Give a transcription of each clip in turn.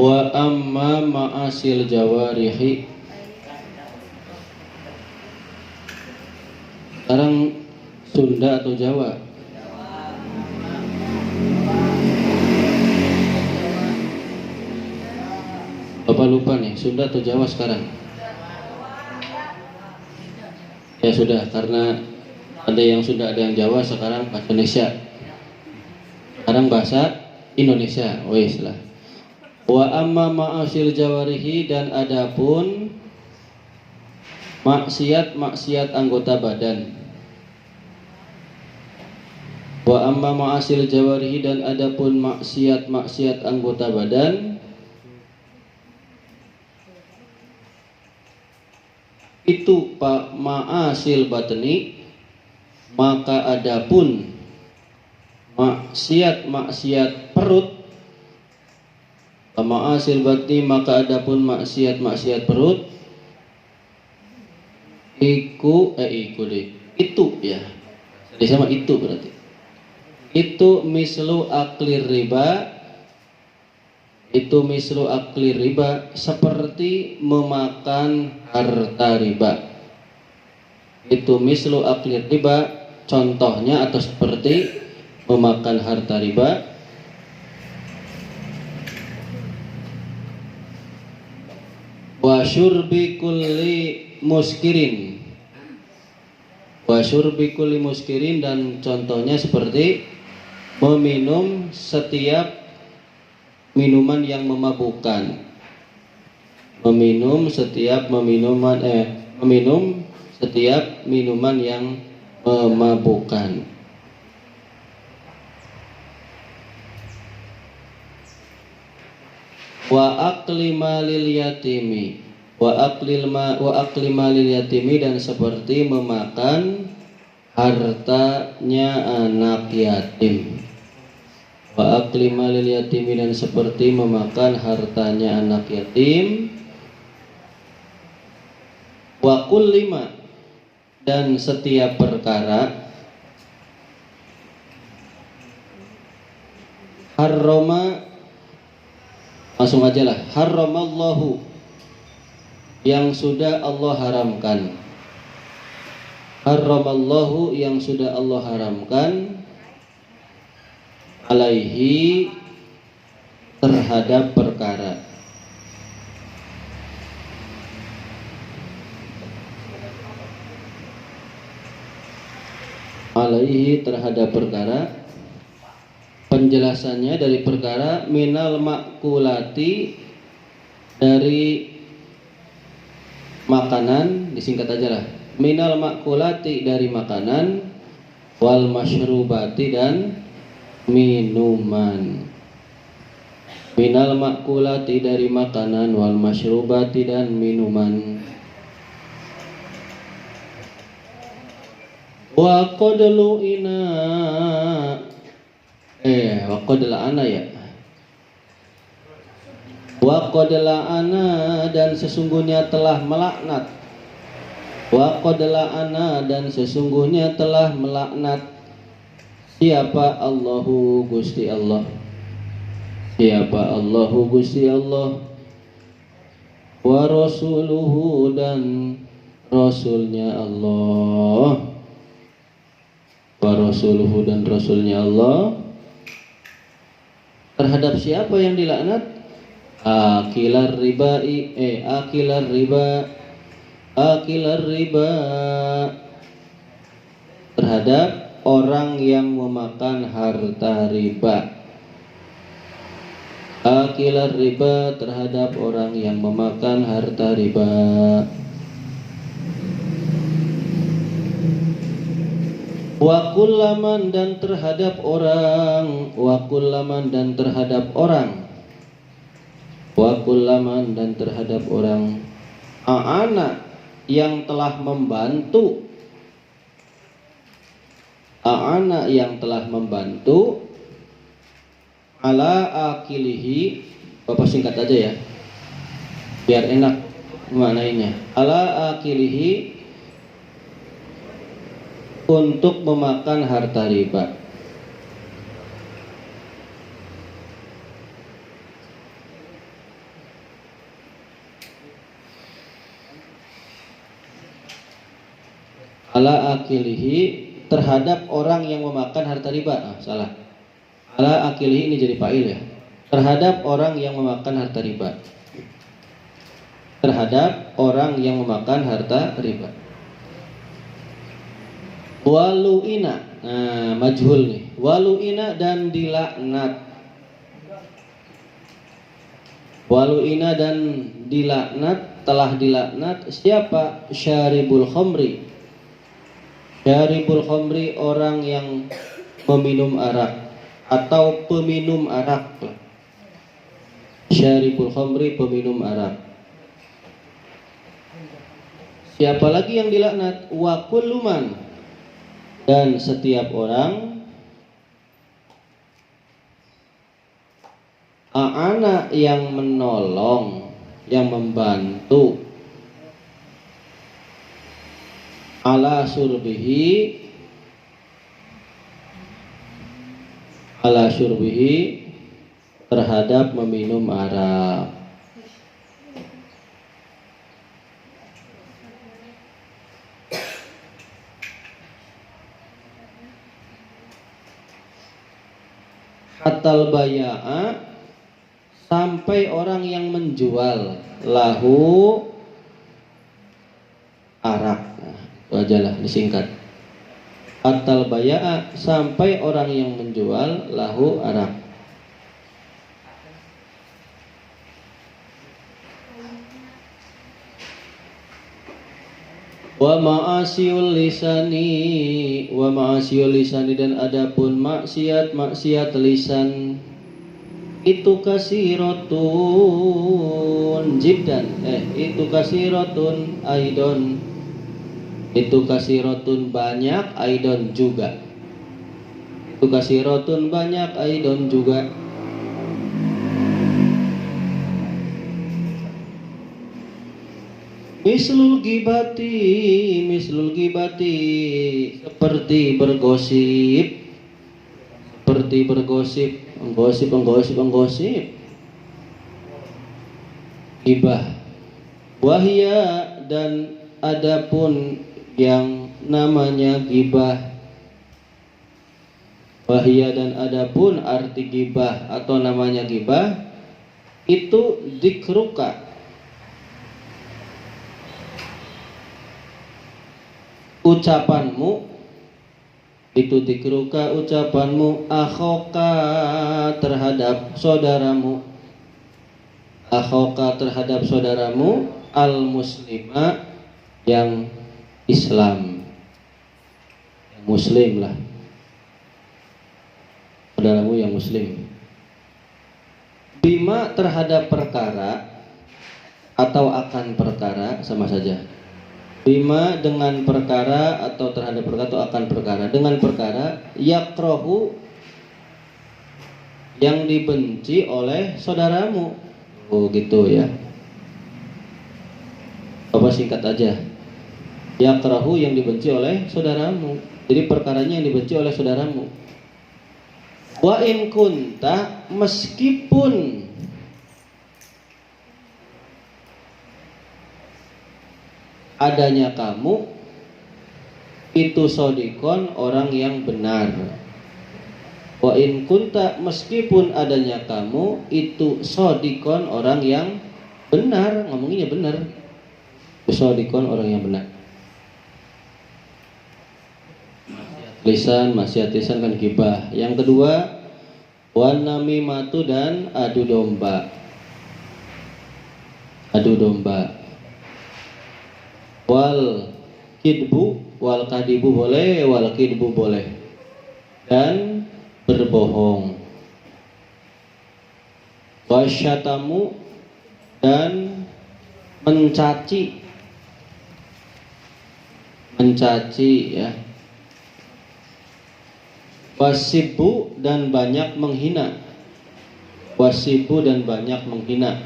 Wa amma ma'asil jawarihi. Sekarang Sunda atau Jawa? Bapak lupa nih, Sunda atau Jawa sekarang? Ya sudah, karena ada yang Sunda ada yang Jawa, sekarang bahasa Indonesia. Sekarang bahasa Indonesia, wes lah. Wa amma ma'asil jawarihi, dan adapun maksiat anggota badan. Wa amma ma'asil jawarihi, dan adapun maksiat anggota badan. Itu pak ma'asil batni, maka adapun maksiat perut. Ma'asil batni, maka adapun maksiat perut. Itu ya. Jadi sama itu berarti. Itu mislu aklir riba. Itu mislu aklir riba, seperti memakan harta riba. Itu mislu aklir riba, contohnya atau seperti memakan harta riba. Wa syurbi kulli muskirin. Wa syurbi kulli muskirin, dan contohnya seperti meminum setiap minuman yang memabukkan. Meminum setiap minuman yang memabukkan. Wa akli malil yatimi. Wa akli malil yatimi, dan seperti memakan hartanya anak yatim. Wa akli malil yatimi, dan seperti memakan hartanya anak yatim. Wa kullima, dan setiap perkara. Harrama, langsung aja lah. Harramallahu, yang sudah Allah haramkan. Harramallahu, yang sudah Allah haramkan. Alaihi, terhadap perkara. Alaihi, terhadap perkara. Penjelasannya dari perkara minal makulati, dari makanan, disingkat aja lah. Minal makulati, dari makanan. Wal masyrubati, dan minuman. Minal makulati, dari makanan. Wal masyrubati, dan minuman. Wa qadlu ina wa qadla ana ya. Wa qadla ana, dan sesungguhnya telah melaknat. Wa qadla ana, dan sesungguhnya telah melaknat. Siapa? Allahu, Gusti Allah. Siapa? Allahu, Gusti Allah. Wa rasuluhu, dan rasulnya Allah. Wa rasuluhu, dan rasulnya Allah. Terhadap siapa yang dilaknat? Akilar riba. Terhadap orang yang memakan harta riba. Akilar riba, terhadap orang yang memakan harta riba. Wa kullaman, dan terhadap orang. Wa kullaman, dan terhadap orang. Wa kullaman, dan terhadap orang. A'ana, yang telah membantu. A'ana, yang telah membantu. Ala akilihi, Bapak singkat aja ya, biar enak maknainya. Ala akilihi, untuk memakan harta riba. ala akilihi, terhadap orang yang memakan harta riba. Salah. Ala akilihi ini jadi fa'il ya. Terhadap orang yang memakan harta riba. Terhadap orang yang memakan harta riba. Walu'ina, nah majhul nih. Walu'ina dan dilaknat. Walu'ina dan dilaknat, telah dilaknat siapa? Syaribul khamri. Syaribul khamri, orang yang meminum arak atau peminum arak. Syaribul khamri, peminum arak. Siapa lagi yang dilaknat? Wa kulluman, dan setiap orang a'ana, yang menolong, yang membantu, ala surbihi, ala syurbihi, terhadap meminum arak. Hatal baya'a, sampai orang yang menjual, lahu arak. Nah, itu aja lah disingkat. Hatal baya'a, sampai orang yang menjual, lahu arak. Wa ma'asiyul lisani, wa ma'asiyul lisani, dan adapun maksiat lisan itu kasiratun jiddan, itu kasiratun aidon, itu kasiratun banyak, aidon juga, itu kasiratun banyak, aidon juga. Mislul gibati, mislul gibati, seperti bergosip, seperti bergosip, menggosip. Gibah. Wahia, dan adapun yang namanya gibah. Wahia, dan adapun arti gibah atau namanya gibah itu dikruka, ucapanmu, itu dikruka ucapanmu, akhoka, terhadap saudaramu, akhoka, terhadap saudaramu, al muslima, yang Islam, yang muslim lah, saudaramu yang muslim. Bima, terhadap perkara atau akan perkara, sama saja. Bima, dengan perkara atau terhadap perkara atau akan perkara, dengan perkara yakrohu, yang dibenci oleh saudaramu. Oh gitu ya. Apa singkat aja. Yakrohu, yang dibenci oleh saudaramu. Jadi perkaranya yang dibenci oleh saudaramu. Wa in kunta, meskipun adanya kamu itu sodikon, orang yang benar. Wa in kunta, meskipun adanya kamu itu sodikon, orang yang benar. Ngomonginnya benar. Sodikon, orang yang benar. Maksiat lisan kan gibah. Yang kedua, wan namimatu, dan adu domba. Adu domba. Wal kidbu, wal kadibu boleh, wal kidbu boleh, dan berbohong. Wasyatamu, dan mencaci ya. Wasibu, dan banyak menghina. Wasibu, dan banyak menghina.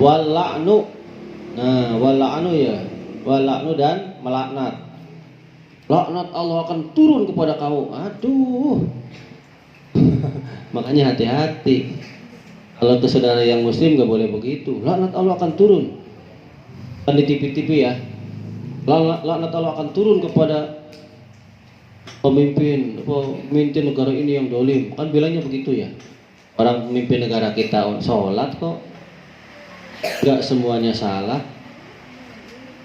Wala'nu, nah wala'nu ya, wala'nu, dan melaknat. Laknat Allah akan turun kepada kamu. Aduh. Makanya hati-hati. Kalau ke saudara yang muslim gak boleh begitu. Laknat Allah akan turun. Kan di TV-TV ya. Laknat Allah akan turun kepada pemimpin negara ini yang dolim. Kan bilangnya begitu ya. Orang pemimpin negara kita sholat kok. Gak semuanya salah.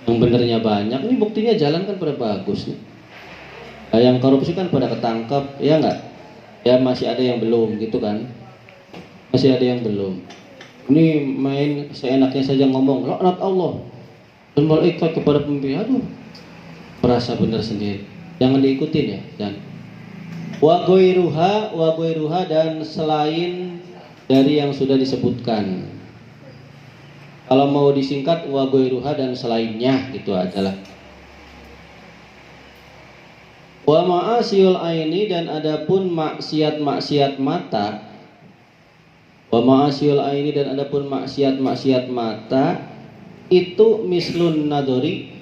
Yang benernya banyak. Ini buktinya jalan kan pada bagus nih. Nah, yang korupsi kan pada ketangkep, ya enggak? Ya masih ada yang belum gitu kan. Masih ada yang belum. Ini main seenaknya saja ngomong laknat Allah dan malaikat kepada pemimpin. Aduh, merasa benar sendiri. Jangan diikutin ya. Dan wa ghairuha dan selain dari yang sudah disebutkan. Kalau mau disingkat wa ghairuha dan selainnya gitu ajalah. Wa ma'asiyul aini dan adapun maksiat-maksiat mata. Wa ma'asiyul aini dan adapun maksiat-maksiat mata itu mislun nadori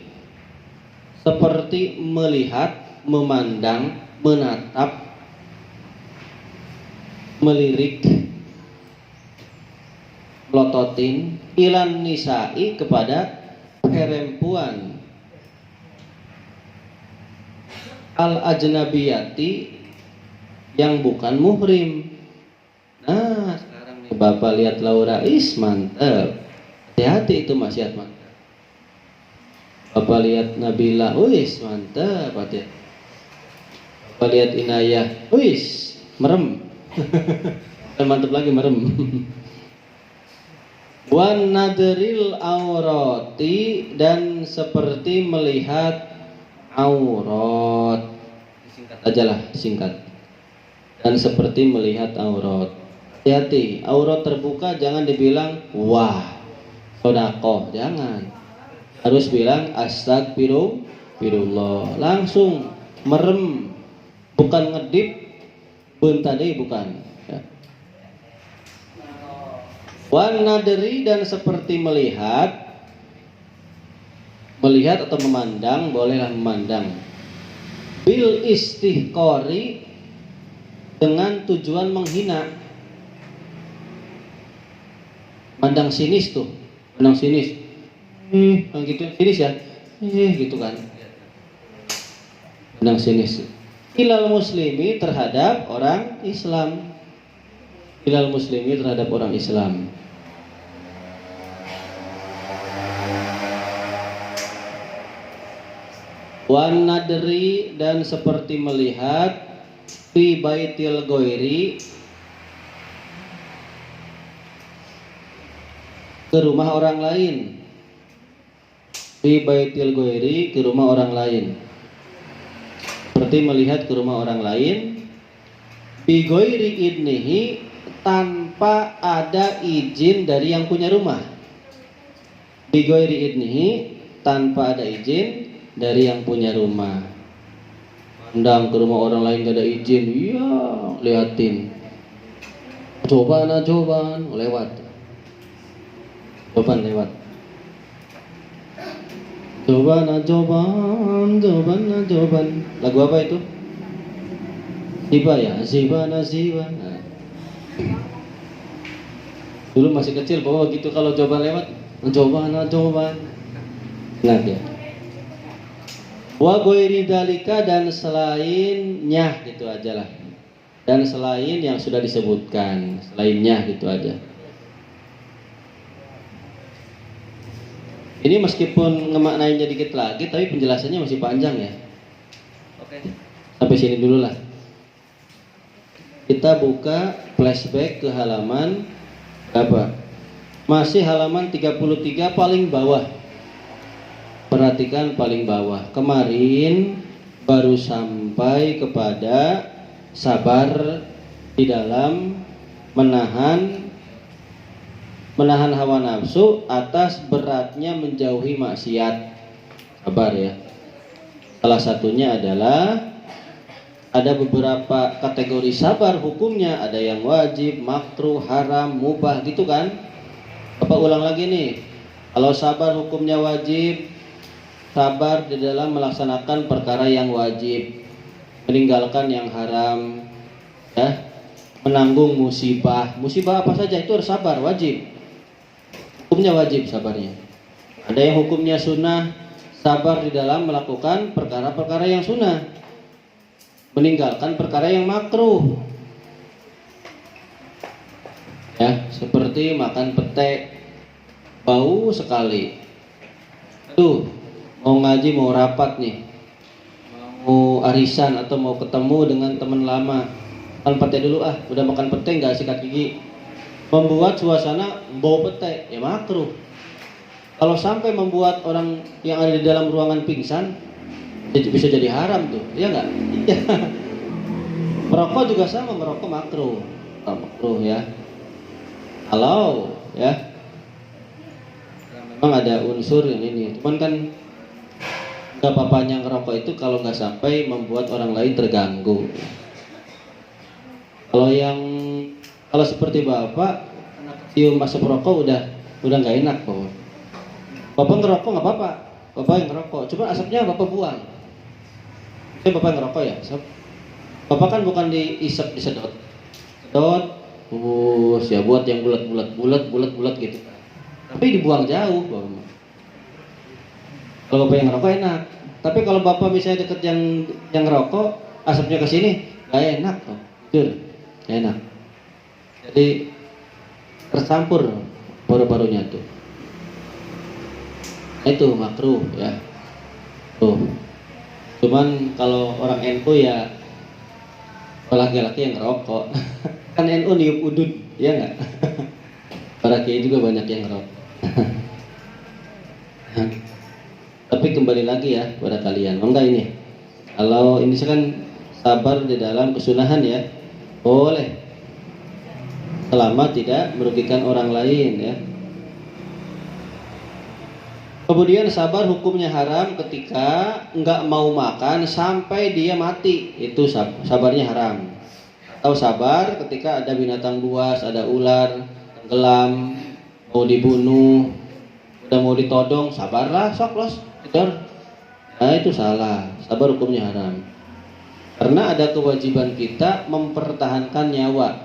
seperti melihat, memandang, menatap, melirik, melototin ilan nisa'i kepada perempuan al ajnabiyati yang bukan muhrim. Nah, sekarang nih Bapak lihat Laura mantep. Hati-hati itu maksiat mantep. Bapak lihat Nabila, mantep hati. Bapak lihat Inayah, merem. Dan mantep lagi merem. Wan nadril aurati dan seperti melihat aurat. Disingkat aja lah, disingkat. Dan seperti melihat aurat. Hati-hati, aurat terbuka jangan dibilang wah, sedekah, jangan. Harus bilang astagfirullah. Langsung merem, bukan ngedip, tadi bukan. Ya. Wan nadri dan seperti melihat atau memandang, bolehlah memandang. Bil istihqari dengan tujuan menghina. Mandang sinis tuh, mandang sinis. Yang gitu, sinis ya. Gitu kan. Mandang sinis. Ilal muslimi terhadap orang Islam. Ilal muslimi terhadap orang Islam. Wan nadri dan seperti melihat fi baitil ghairi ke rumah orang lain. Fi baitil ghairi ke rumah orang lain. Seperti melihat ke rumah orang lain bi ghairi idnihi tanpa ada izin dari yang punya rumah. Bi ghairi idnihi tanpa ada izin dari yang punya rumah. Pandang ke rumah orang lain gak ada izin, iya liatin. Cobaan lewat. Cobaan lewat. Cobaan. Lagu apa itu? Ziba ya, Ziba. Nah. Dulu masih kecil bawa gitu kalau cobaan lewat, cobaan. Ingat ya. Wa ghairi dalika dan selainnya gitu aja lah. Dan selain yang sudah disebutkan, selainnya gitu aja. Ini meskipun ngemaknainya dikit lagi tapi penjelasannya masih panjang ya. Oke. Sampai sini dulu lah. Kita buka flashback ke halaman apa? Masih halaman 33 paling bawah. Perhatikan paling bawah. Kemarin baru sampai kepada sabar di dalam menahan hawa nafsu atas beratnya menjauhi maksiat. Sabar ya. Salah satunya adalah ada beberapa kategori sabar hukumnya, ada yang wajib, makruh, haram, mubah gitu kan. Apa ulang lagi nih. Kalau sabar hukumnya wajib, sabar di dalam melaksanakan perkara yang wajib, meninggalkan yang haram, ya. menanggung musibah. Musibah apa saja itu harus sabar, wajib. Hukumnya wajib sabarnya. Ada yang hukumnya sunnah, sabar di dalam melakukan perkara-perkara yang sunnah, meninggalkan perkara yang makruh. Ya, seperti makan pete, bau sekali. Tuh, mau ngaji, mau rapat nih, mau arisan atau mau ketemu dengan teman lama, makan pete dulu udah makan pete nggak sikat gigi, membuat suasana bau pete, ya makruh. Kalau sampai membuat orang yang ada di dalam ruangan pingsan, bisa jadi haram tuh, iya nggak? Iya. Merokok juga sama, merokok makruh, makruh ya. Kalau ya, memang ada unsur yang ini, cuman kan nggak apa-apanya ngerokok itu kalau nggak sampai membuat orang lain terganggu. Kalau seperti bapak, cium asap rokok udah nggak enak kok. Bapak ngerokok nggak apa-apa, bapak yang ngerokok, cuma asapnya bapak buang. Bapak yang ngerokok ya, bapak kan bukan diisep, disedot, ya buat yang bulat gitu. Tapi dibuang jauh, bapak. Kalau bapak yang ngerokok enak. Tapi kalau bapak misalnya deket yang ngerokok, asapnya ke sini, nggak enak kok, jujur, nggak enak. Jadi tercampur paru-parunya tuh. Itu makruh ya. Tuh. Cuman kalau orang NU ya laki-laki yang ngerokok. Kan NU niup udud, ya nggak? Para kiai juga banyak yang ngerokok. Tapi kembali lagi ya pada kalian, enggak ini. Kalau ini kan sabar di dalam kesunahan ya, boleh. Selama tidak merugikan orang lain ya. Kemudian sabar hukumnya haram ketika enggak mau makan sampai dia mati, itu sabarnya haram. Atau sabar ketika ada binatang buas, ada ular, tenggelam, mau dibunuh, udah mau ditodong, sabarlah, sok los, kejar. Nah itu salah, sabar hukumnya haram. Karena ada kewajiban kita mempertahankan nyawa,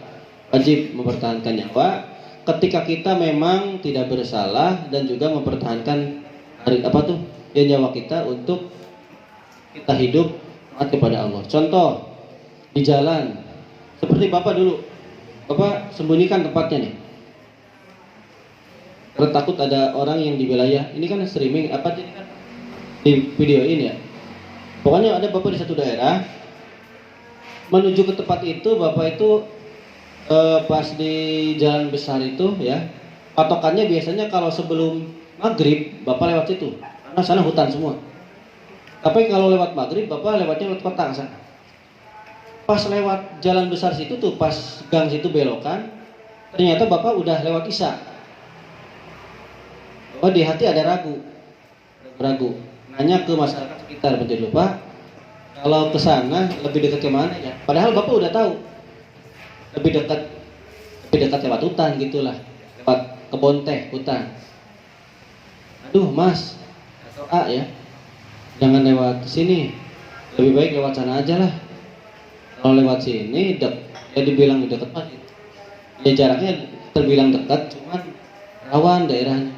wajib mempertahankan nyawa ketika kita memang tidak bersalah dan juga mempertahankan nyawa kita untuk kita hidup taat kepada Allah. Contoh di jalan, seperti bapak dulu, bapak sembunyikan tempatnya nih, karena takut ada orang yang di wilayah ini kan streaming di video ini ya. Pokoknya ada bapak di satu daerah, menuju ke tempat itu bapak itu pas di jalan besar itu ya, patokannya biasanya kalau sebelum maghrib bapak lewat situ, karena sana hutan semua. Tapi kalau lewat maghrib bapak lewatnya lewat kota sana. Pas lewat jalan besar situ tuh, pas gang situ belokan, ternyata bapak udah lewat isya. Bapak di hati ada ragu. Nanya ke masyarakat sekitar, betul lupa. Kalau ke sana lebih dekat ke mana ya? Padahal bapak udah tahu. Lebih dekat lewat hutan gitulah, lewat kebun teh hutan. Aduh mas, atau ya, jangan lewat sini, lebih baik lewat sana aja lah. Kalau lewat sini ya dibilang dekat mas, ya jaraknya terbilang dekat, cuman rawan daerahnya.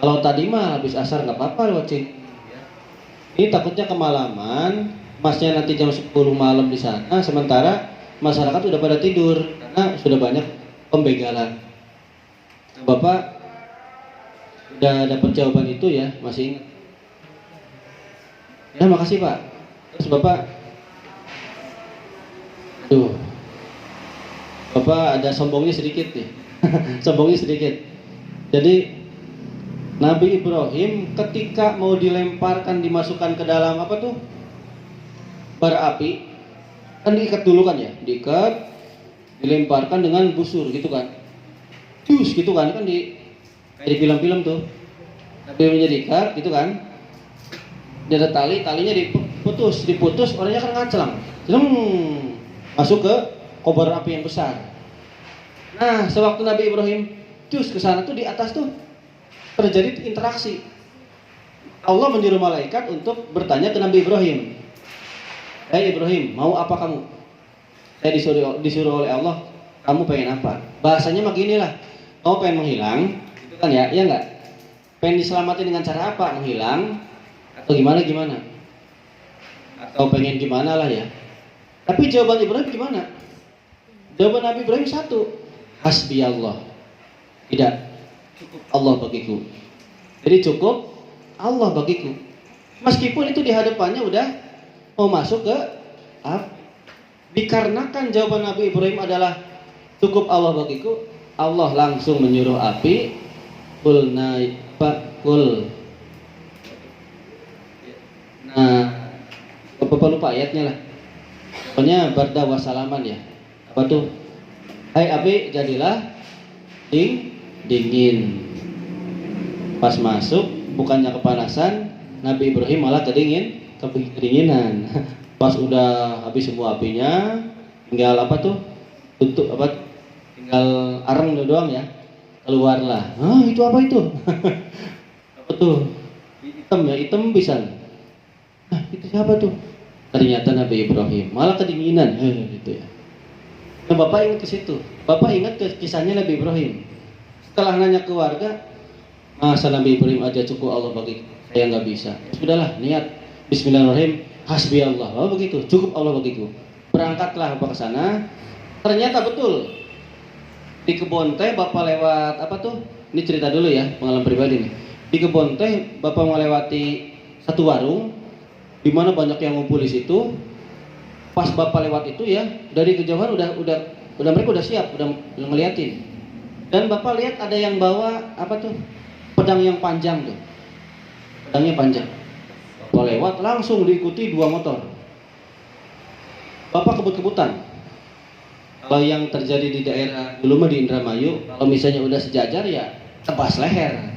Kalau tadi mah habis asar nggak apa-apa lewat sini. Ini takutnya kemalaman, masnya nanti jam 10 malam di sana, sementara masyarakat udah pada tidur karena sudah banyak pembegalan. Bapak udah dapat jawaban itu ya, masih ingat? Ya makasih Pak. Terus Bapak, Bapak ada sombongnya sedikit nih. Sombongnya sedikit. Jadi Nabi Ibrahim ketika mau dilemparkan, dimasukkan ke dalam bara api, kan diikat dulu kan ya, diikat, dilemparkan dengan busur gitu kan, jus gitu kan kayak di film-film tuh, tapi diikat gitu kan, dia ada talinya diputus, orangnya kan ngaclang, masuk ke kobar api yang besar. Nah, sewaktu Nabi Ibrahim jus ke sana tuh, di atas tuh terjadi interaksi. Allah menyuruh malaikat untuk bertanya ke Nabi Ibrahim, "Hai Ibrahim, mau apa kamu?" Saya disuruh oleh Allah Kamu pengen apa? Bahasanya mah gini lah. Kamu pengen menghilang, itu kan ya, iya nggak? Pengen diselamatin dengan cara apa? Menghilang atau gimana? Atau pengen gimana lah ya? Tapi jawaban Ibrahim gimana? Jawaban Nabi Ibrahim satu, hasbi Allah. Tidak, cukup Allah bagiku. Jadi cukup Allah bagiku. Meskipun itu di hadapannya udah mau masuk ke api. Dikarenakan jawaban Nabi Ibrahim adalah cukup Allah bagiku, Allah langsung menyuruh api, kul kul. Nah, Bapak lupa ayatnya lah. Pokoknya barda wasalaman ya. Apa tuh? Hai api, jadilah dingin. Pas masuk bukannya kepanasan, Nabi Ibrahim malah kedinginan. Pas udah habis semua apinya, tinggal apa tuh? Tutup apa? Tinggal areng doang ya. Keluarlah. Itu apa itu? Apa tuh? Hitam ya, hitam pisan. Itu siapa tuh? Ternyata Nabi Ibrahim. Malah kedinginan, gitu ya. Nah, Bapak ingat ke situ. Bapak ingat ke kisahnya Nabi Ibrahim. Setelah nanya ke warga, masa Nabi Ibrahim aja cukup Allah bagi saya nggak bisa. Sudahlah, niat Bismillahirrahmanirrahim, hasbi Allah. Oh begitu, cukup Allah bagiku. Berangkatlah Bapak ke sana. Ternyata betul. Di kebun teh Bapak lewat apa tuh? Ini cerita dulu ya, pengalaman pribadi nih. Di kebun teh Bapak melewati satu warung di mana banyak yang ngumpul di situ. Pas Bapak lewat itu ya, dari kejauhan udah mereka udah siap, udah ngeliatin. Dan Bapak lihat ada yang bawa apa tuh? Pedang yang panjang tuh. Pedangnya panjang. Bapak lewat langsung diikuti 2 motor. Bapak kebut-kebutan. Kalau yang terjadi di daerah dulu mah di Indramayu, kalau misalnya udah sejajar ya tebas leher.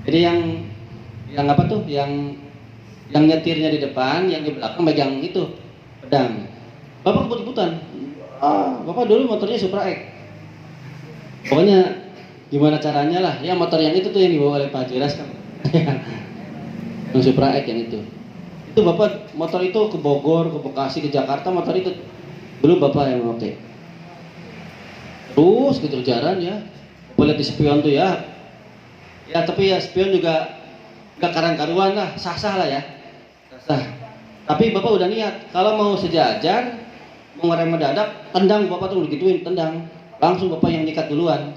Jadi yang apa tuh? Yang nyetirnya di depan, yang di belakang megang itu pedang. Bapak kebut-kebutan. Bapak dulu motornya Supra X. Pokoknya gimana caranya lah, ya motor yang itu tuh yang dibawa oleh Pak Jiras kan. Yang Supra X yang itu. Itu Bapak motor itu ke Bogor, ke Bekasi, ke Jakarta, motor itu dulu Bapak yang memakai. Terus gitu jalan ya. Boleh di spion tuh ya. Ya tapi ya spion juga gak karuan lah, sah-sah lah ya. Sah. Tapi Bapak udah niat, kalau mau sejajar, mau ngerem mendadak, tendang Bapak tuh digituin, tendang. Langsung Bapak yang nikat duluan.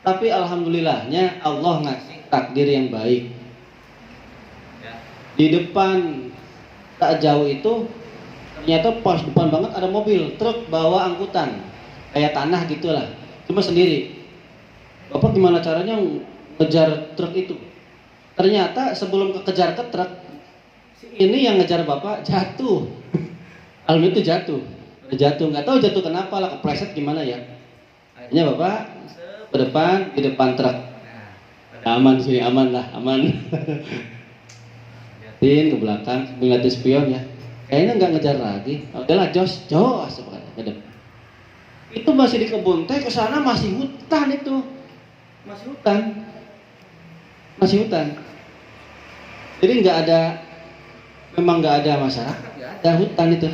Tapi alhamdulillahnya Allah ngasih takdir yang baik. Di depan tak jauh itu ternyata pas depan banget ada mobil, truk bawa angkutan. Kayak tanah gitulah, cuma sendiri. Bapak gimana caranya ngejar truk itu? Ternyata sebelum kejar ke truk, ini yang ngejar Bapak jatuh. Alhamdulillah itu jatuh, nggak tahu jatuh kenapa lah, kepleset gimana ya. Akhirnya Bapak ke depan, di depan truk. Aman sini, aman lah, aman. Liatin ke belakang, ngeliatin spion ya. Kayaknya nggak ngejar lagi. Udahlah, jos, ke depan. Itu masih di kebun teh, ke sana masih hutan itu. Masih hutan. Jadi memang nggak ada masyarakat, nggak ada hutan itu.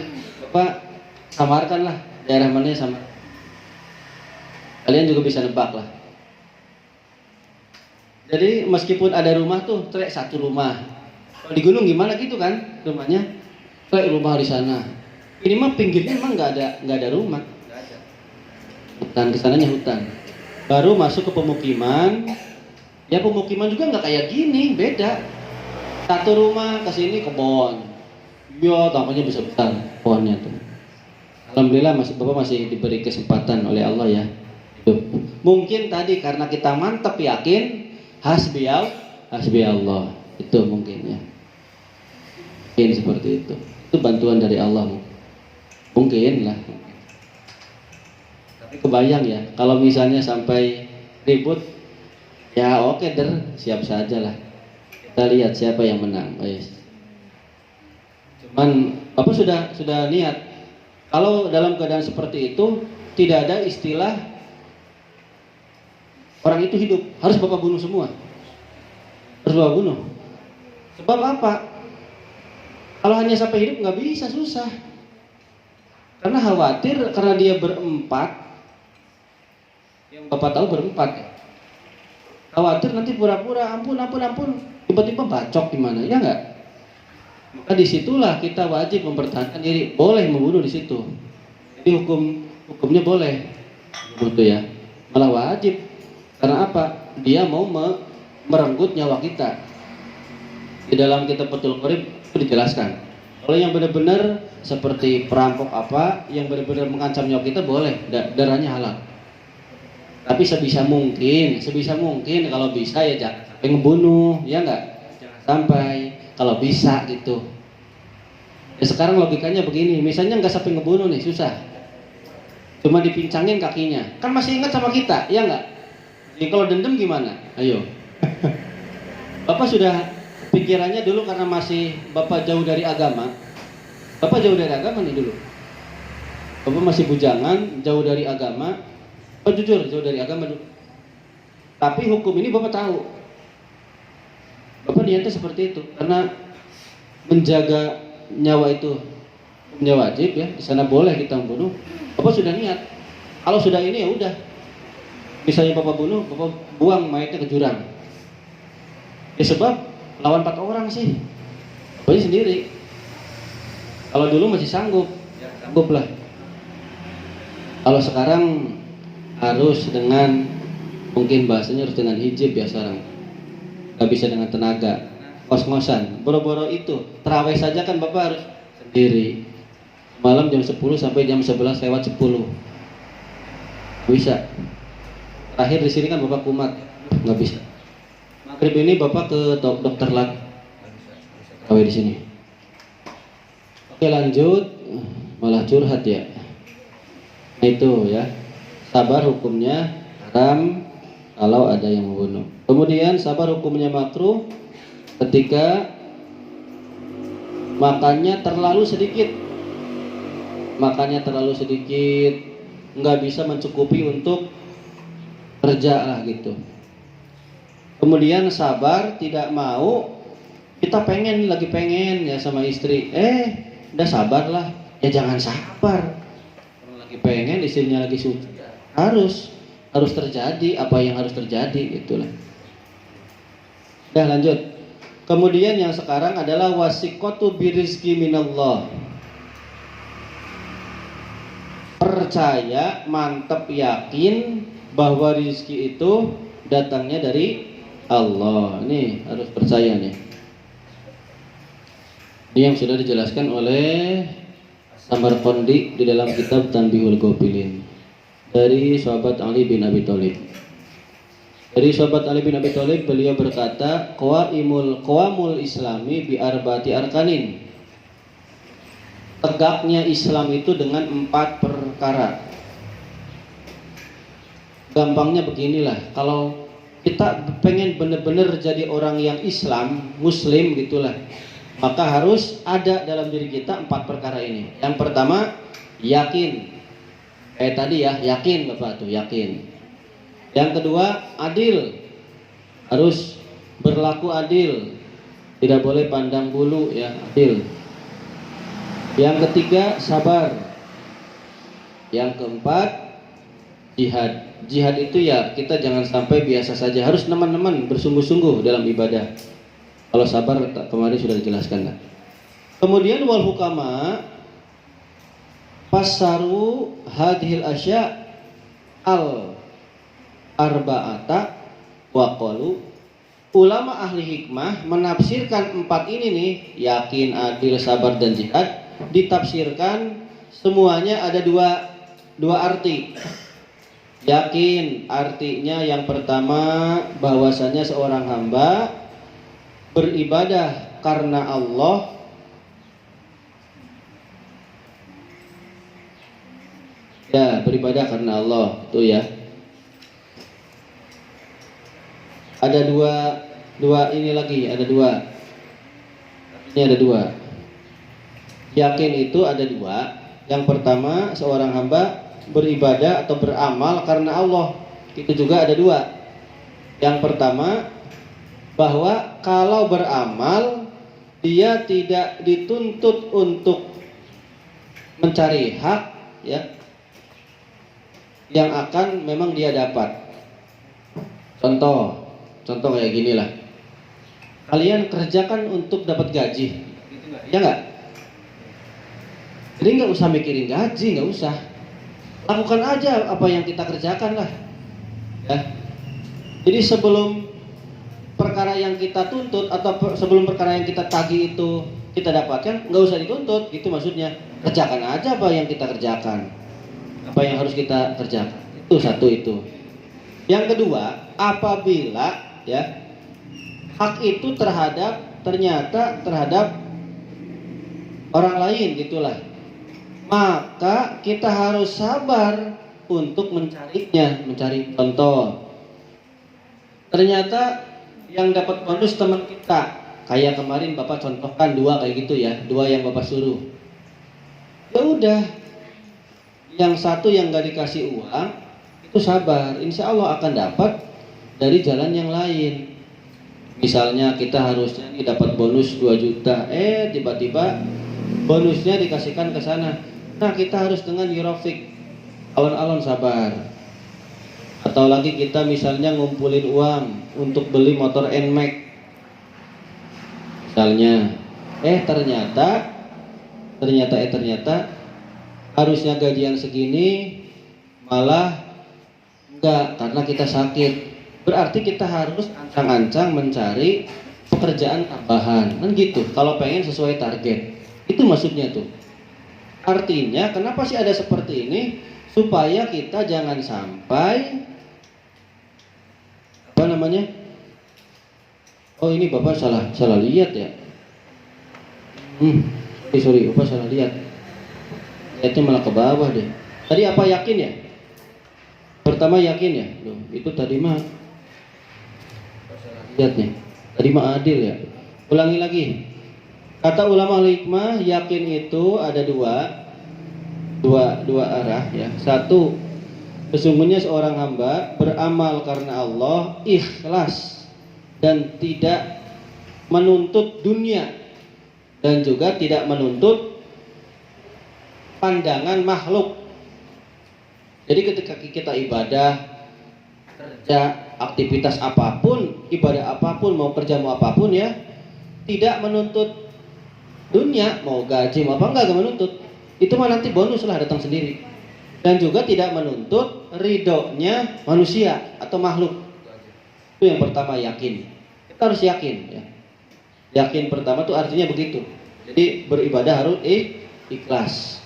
Bapak samarkan lah daerah mana sama. Kalian juga bisa nebak lah. Jadi meskipun ada rumah tuh, trek satu rumah. Kalau di gunung gimana gitu kan rumahnya? Trek rumah di sana. Ini mah pinggirnya emang nggak ada rumah. Hutan, kesananya hutan. Baru masuk ke pemukiman. Ya pemukiman juga nggak kayak gini, beda. Satu rumah ke sini kebon. Ya tampaknya besar pohonnya tuh. Alhamdulillah Bapak masih diberi kesempatan oleh Allah ya. Mungkin tadi karena kita mantap yakin hasbi Allah itu mungkin ya. Mungkin seperti itu. Itu bantuan dari Allah mungkin lah. Tapi kebayang ya kalau misalnya sampai ribut ya oke siap saja lah. Kita lihat siapa yang menang. Cuman Bapak sudah niat kalau dalam keadaan seperti itu tidak ada istilah orang itu hidup, harus Bapak bunuh semua. Harus Bapak bunuh. Sebab apa? Kalau hanya sampai hidup nggak bisa, susah. Karena khawatir karena dia berempat, Yang Bapak tahu berempat ya. Khawatir nanti pura-pura ampun, tiba-tiba bacok gimana, ya enggak? Maka disitulah kita wajib mempertahankan diri. Boleh membunuh di situ. Jadi hukumnya boleh, begitu ya. Malah wajib. Karena apa? Dia mau merenggut nyawa kita. Di dalam kitab Fathul Qorib itu dijelaskan. Kalau yang benar-benar seperti perampok apa, yang benar-benar mengancam nyawa kita boleh, darahnya halal. Tapi sebisa mungkin kalau bisa ya jangan sampai ngebunuh, ya enggak? Jangan sampai, kalau bisa gitu. Ya sekarang logikanya begini, misalnya nggak sampai ngebunuh nih, susah. Cuma dipincangin kakinya, kan masih ingat sama kita, ya enggak? Jadi kalau dendam gimana? Ayo. Bapak sudah pikirannya dulu karena masih Bapak jauh dari agama. Bapak jauh dari agama nih dulu. Bapak masih bujangan, jauh dari agama. Oh jujur, jauh dari agama dulu. Tapi hukum ini Bapak tahu. Bapak niatnya seperti itu karena menjaga nyawa itu hukumnya wajib ya. Di sana boleh kita membunuh. Bapak sudah niat. Kalau sudah ini ya udah. Misalnya Bapak bunuh, Bapak buang mayatnya ke jurang. Ya sebab lawan 4 orang sih. Bapaknya sendiri. Kalau dulu masih sanggup lah. Kalau sekarang harus dengan, mungkin bahasanya harus dengan hijab ya sekarang. Gak bisa dengan tenaga, ngos-ngosan. Boro-boro itu, terawih saja kan Bapak harus sendiri. Malam jam 10 sampai jam 11 lewat 10. Bisa. Terakhir di sini kan Bapak kumat, nggak bisa. Maghrib ini Bapak ke dokter lagi. Terawih di sini. Oke lanjut, malah curhat ya. Nah itu ya. Sabar hukumnya haram kalau ada yang membunuh. Kemudian sabar hukumnya makruh ketika makannya terlalu sedikit. Makannya terlalu sedikit, nggak bisa mencukupi untuk kerja lah gitu. Kemudian sabar, tidak mau, kita lagi pengen ya sama istri. Udah sabar lah, ya jangan sabar. Lagi pengen, istrinya lagi suka. Harus terjadi apa yang harus terjadi itulah. Dah lanjut. Kemudian yang sekarang adalah wasiqatu birizki minallah. Percaya, mantap, yakin bahwa rezeki itu datangnya dari Allah. Ini harus percaya nih. Ini yang sudah dijelaskan oleh Samarqandi di dalam kitab Tanbihul Ghafilin. Dari sahabat Ali bin Abi Thalib. Dari sahabat Ali bin Abi Thalib beliau berkata, qawamul islami bi arba'ati arkanin. Tegaknya Islam itu dengan 4 perkara. Gampangnya beginilah, kalau kita pengen benar-benar jadi orang yang Islam, Muslim gitulah, maka harus ada dalam diri kita 4 perkara ini. Yang pertama, yakin. Tadi ya, yakin Bapak tuh, yakin. Yang kedua, adil. Harus berlaku adil. Tidak boleh pandang bulu ya, adil. Yang ketiga, sabar. Yang keempat, jihad. Jihad itu ya kita jangan sampai biasa saja, harus teman-teman bersungguh-sungguh dalam ibadah. Kalau sabar kemarin sudah dijelaskan. Kemudian wal hukama fasaru hadhil asya al arba'ata wa qalu. Ulama ahli hikmah menafsirkan 4 ini nih, yakin, adil, sabar dan jihad, ditafsirkan semuanya ada dua arti. Yakin artinya yang pertama bahwasanya seorang hamba beribadah karena Allah ya, beribadah karena Allah itu ya. Ada dua ini lagi, ada dua. Ini ada dua. Yakin itu ada dua. Yang pertama, seorang hamba beribadah atau beramal karena Allah. Itu juga ada dua. Yang pertama, bahwa kalau beramal dia tidak dituntut untuk mencari hak ya. yang akan memang dia dapat. Contoh kayak gini lah. Kalian kerjakan untuk dapat gaji, ya nggak? Jadi nggak usah mikirin gaji, nggak usah. Lakukan aja apa yang kita kerjakan lah. Ya. Jadi sebelum perkara yang kita tuntut atau sebelum perkara yang kita tagih itu kita dapatkan, nggak usah dituntut, gitu maksudnya. Kerjakan aja apa yang kita kerjakan, apa yang harus kita kerjakan. Itu satu itu. Yang kedua, apabila ya hak itu ternyata terhadap orang lain gitulah, maka kita harus sabar untuk mencarinya. Mencari contoh, ternyata yang dapat bonus teman kita, kayak kemarin Bapak contohkan 2 kayak gitu ya, 2 yang Bapak suruh. Ya udah, yang satu yang gak dikasih uang itu sabar, insya Allah akan dapat dari jalan yang lain. Misalnya kita harusnya nih dapat bonus 2 juta, tiba-tiba bonusnya dikasihkan ke sana. Nah, kita harus dengan Eurofix, alon-alon sabar. Atau lagi kita misalnya ngumpulin uang untuk beli motor NMAX misalnya, ternyata harusnya gajian segini malah enggak, karena kita sakit. Berarti kita harus ancang-ancang mencari pekerjaan tambahan, kan gitu. Kalau pengen sesuai target, itu maksudnya tuh. Artinya kenapa sih ada seperti ini? Supaya kita jangan sampai oh ini Bapak salah lihat ya. Sorry, Bapak salah lihat. Lihatnya malah ke bawah deh. Tadi apa, yakin ya? Pertama yakin ya? Loh, itu tadi mah lihat nih. Tadi mah adil ya. Ulangi lagi. Kata ulama hikmah, yakin itu ada dua arah ya. Satu, sesungguhnya seorang hamba beramal karena Allah ikhlas dan tidak menuntut dunia dan juga tidak menuntut pandangan makhluk. Jadi ketika kita ibadah, kerja, aktivitas apapun, ibadah apapun, mau kerja mau apapun ya, tidak menuntut dunia, mau gaji mau apa, enggak menuntut. Itu mah nanti bonus lah, datang sendiri. Dan juga tidak menuntut ridhonya manusia atau makhluk. Itu yang pertama, yakin. Kita harus yakin ya. Yakin pertama itu artinya begitu. Jadi beribadah harus ikhlas.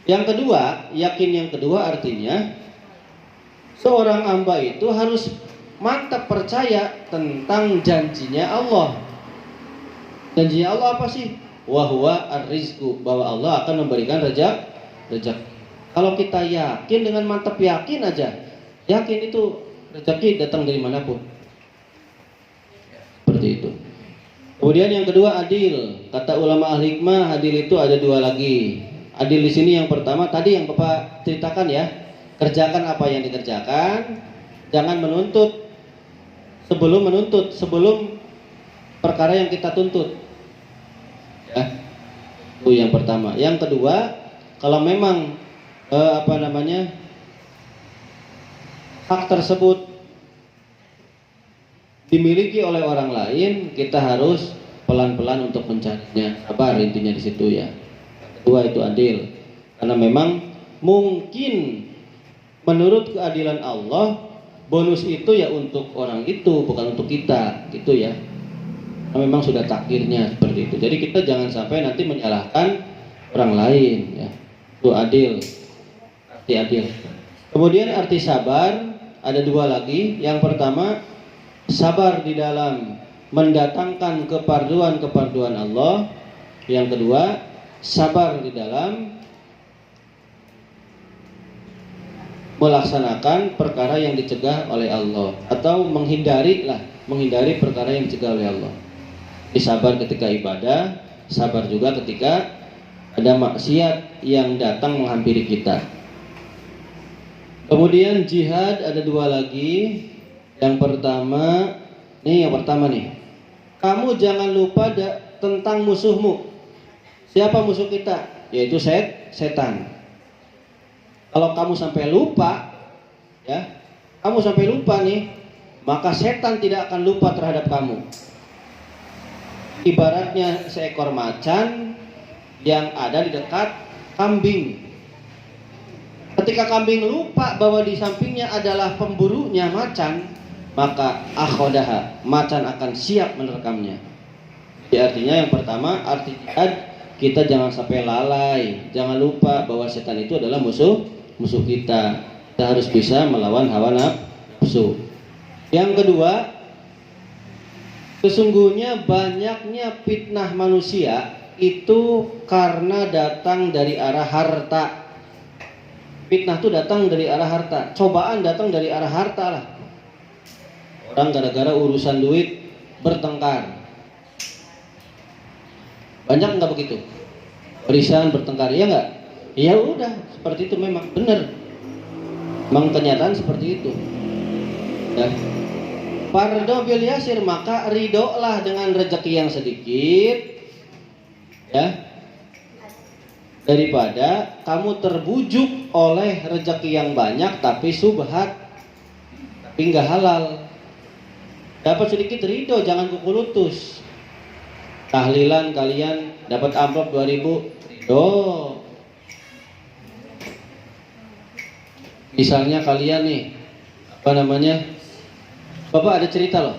Yang kedua, yakin yang kedua artinya seorang hamba itu harus mantap percaya tentang janjinya Allah. Janjinya Allah apa sih? Wa huwa ar-rizqu, bahwa Allah akan memberikan rezeki. Kalau kita yakin, dengan mantap yakin aja, yakin itu rezeki datang dari manapun. Seperti itu. Kemudian yang kedua, adil. Kata ulama ahli hikmah, adil itu ada 2 lagi. Adil di sini yang pertama tadi yang Bapak ceritakan ya, kerjakan apa yang dikerjakan, jangan menuntut sebelum perkara yang kita tuntut. Ya, itu yang pertama. Yang kedua, kalau memang hak tersebut dimiliki oleh orang lain, kita harus pelan-pelan untuk mencarinya. Sabar intinya di situ ya. Kedua itu adil, karena memang mungkin menurut keadilan Allah bonus itu ya untuk orang itu, bukan untuk kita, gitu ya. Nah, memang sudah takdirnya seperti itu. Jadi kita jangan sampai nanti menyalahkan orang lain ya. Itu adil. Arti adil. Kemudian arti sabar ada 2 lagi. Yang pertama, sabar di dalam mendatangkan keparduan Allah. Yang kedua, sabar di dalam melaksanakan perkara yang dicegah oleh Allah, atau menghindari perkara yang dicegah oleh Allah. Sabar ketika ibadah, sabar juga ketika ada maksiat yang datang menghampiri kita. Kemudian jihad ada 2 lagi. Yang pertama nih, kamu jangan lupa tentang musuhmu. Siapa musuh kita? Yaitu setan. Kalau kamu sampai lupa, kamu sampai lupa nih, maka setan tidak akan lupa terhadap kamu. Ibaratnya seekor macan yang ada di dekat kambing. Ketika kambing lupa bahwa di sampingnya adalah pemburunya macan, maka akhodaha, macan akan siap menerkamnya. Jadi artinya yang pertama, arti jihad, kita jangan sampai lalai, jangan lupa bahwa setan itu adalah musuh kita. Kita harus bisa melawan hawa nafsu. Yang kedua, sesungguhnya banyaknya fitnah manusia itu karena datang dari arah harta. Fitnah itu datang dari arah harta. Cobaan datang dari arah harta lah. Orang gara-gara urusan duit bertengkar. Banyak nggak begitu? Warisan bertengkar, ya nggak? Ya udah, seperti itu memang benar. Memang kenyataan seperti itu. Ya. Fardo bil yasir, maka ridholah dengan rezeki yang sedikit, ya, daripada kamu terbujuk oleh rezeki yang banyak tapi subhat, tapi nggak halal. Dapat sedikit ridho, jangan kuku lutus. Tahlilan kalian dapat amplop 2000, ridho. Misalnya kalian nih, apa namanya, Bapak ada cerita loh.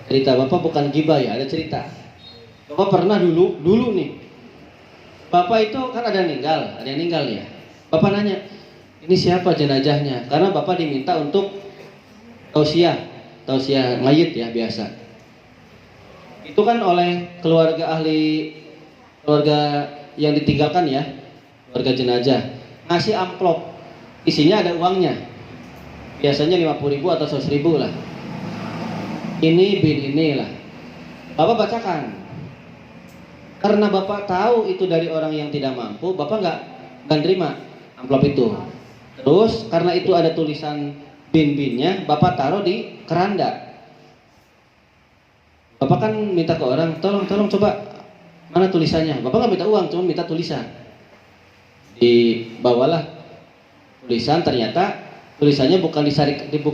Cerita Bapak bukan gibah ya, ada cerita. Bapak pernah dulu nih. Bapak itu kan ada yang meninggal ya. Bapak nanya, ini siapa jenazahnya? Karena Bapak diminta untuk tausiah mayit ya biasa. Itu kan oleh keluarga yang ditinggalkan ya, keluarga jenazah, ngasih amplop, isinya ada uangnya. Biasanya 50.000 atau 100.000 lah. Ini bin inilah. Bapak bacakan. Karena Bapak tahu itu dari orang yang tidak mampu, Bapak nggak terima amplop itu. Terus karena itu ada tulisan bin-binnya, Bapak taruh di keranda. Bapak kan minta ke orang, tolong coba mana tulisannya. Bapak nggak minta uang, cuma minta tulisan. Dibawalah tulisan, ternyata tulisannya bukan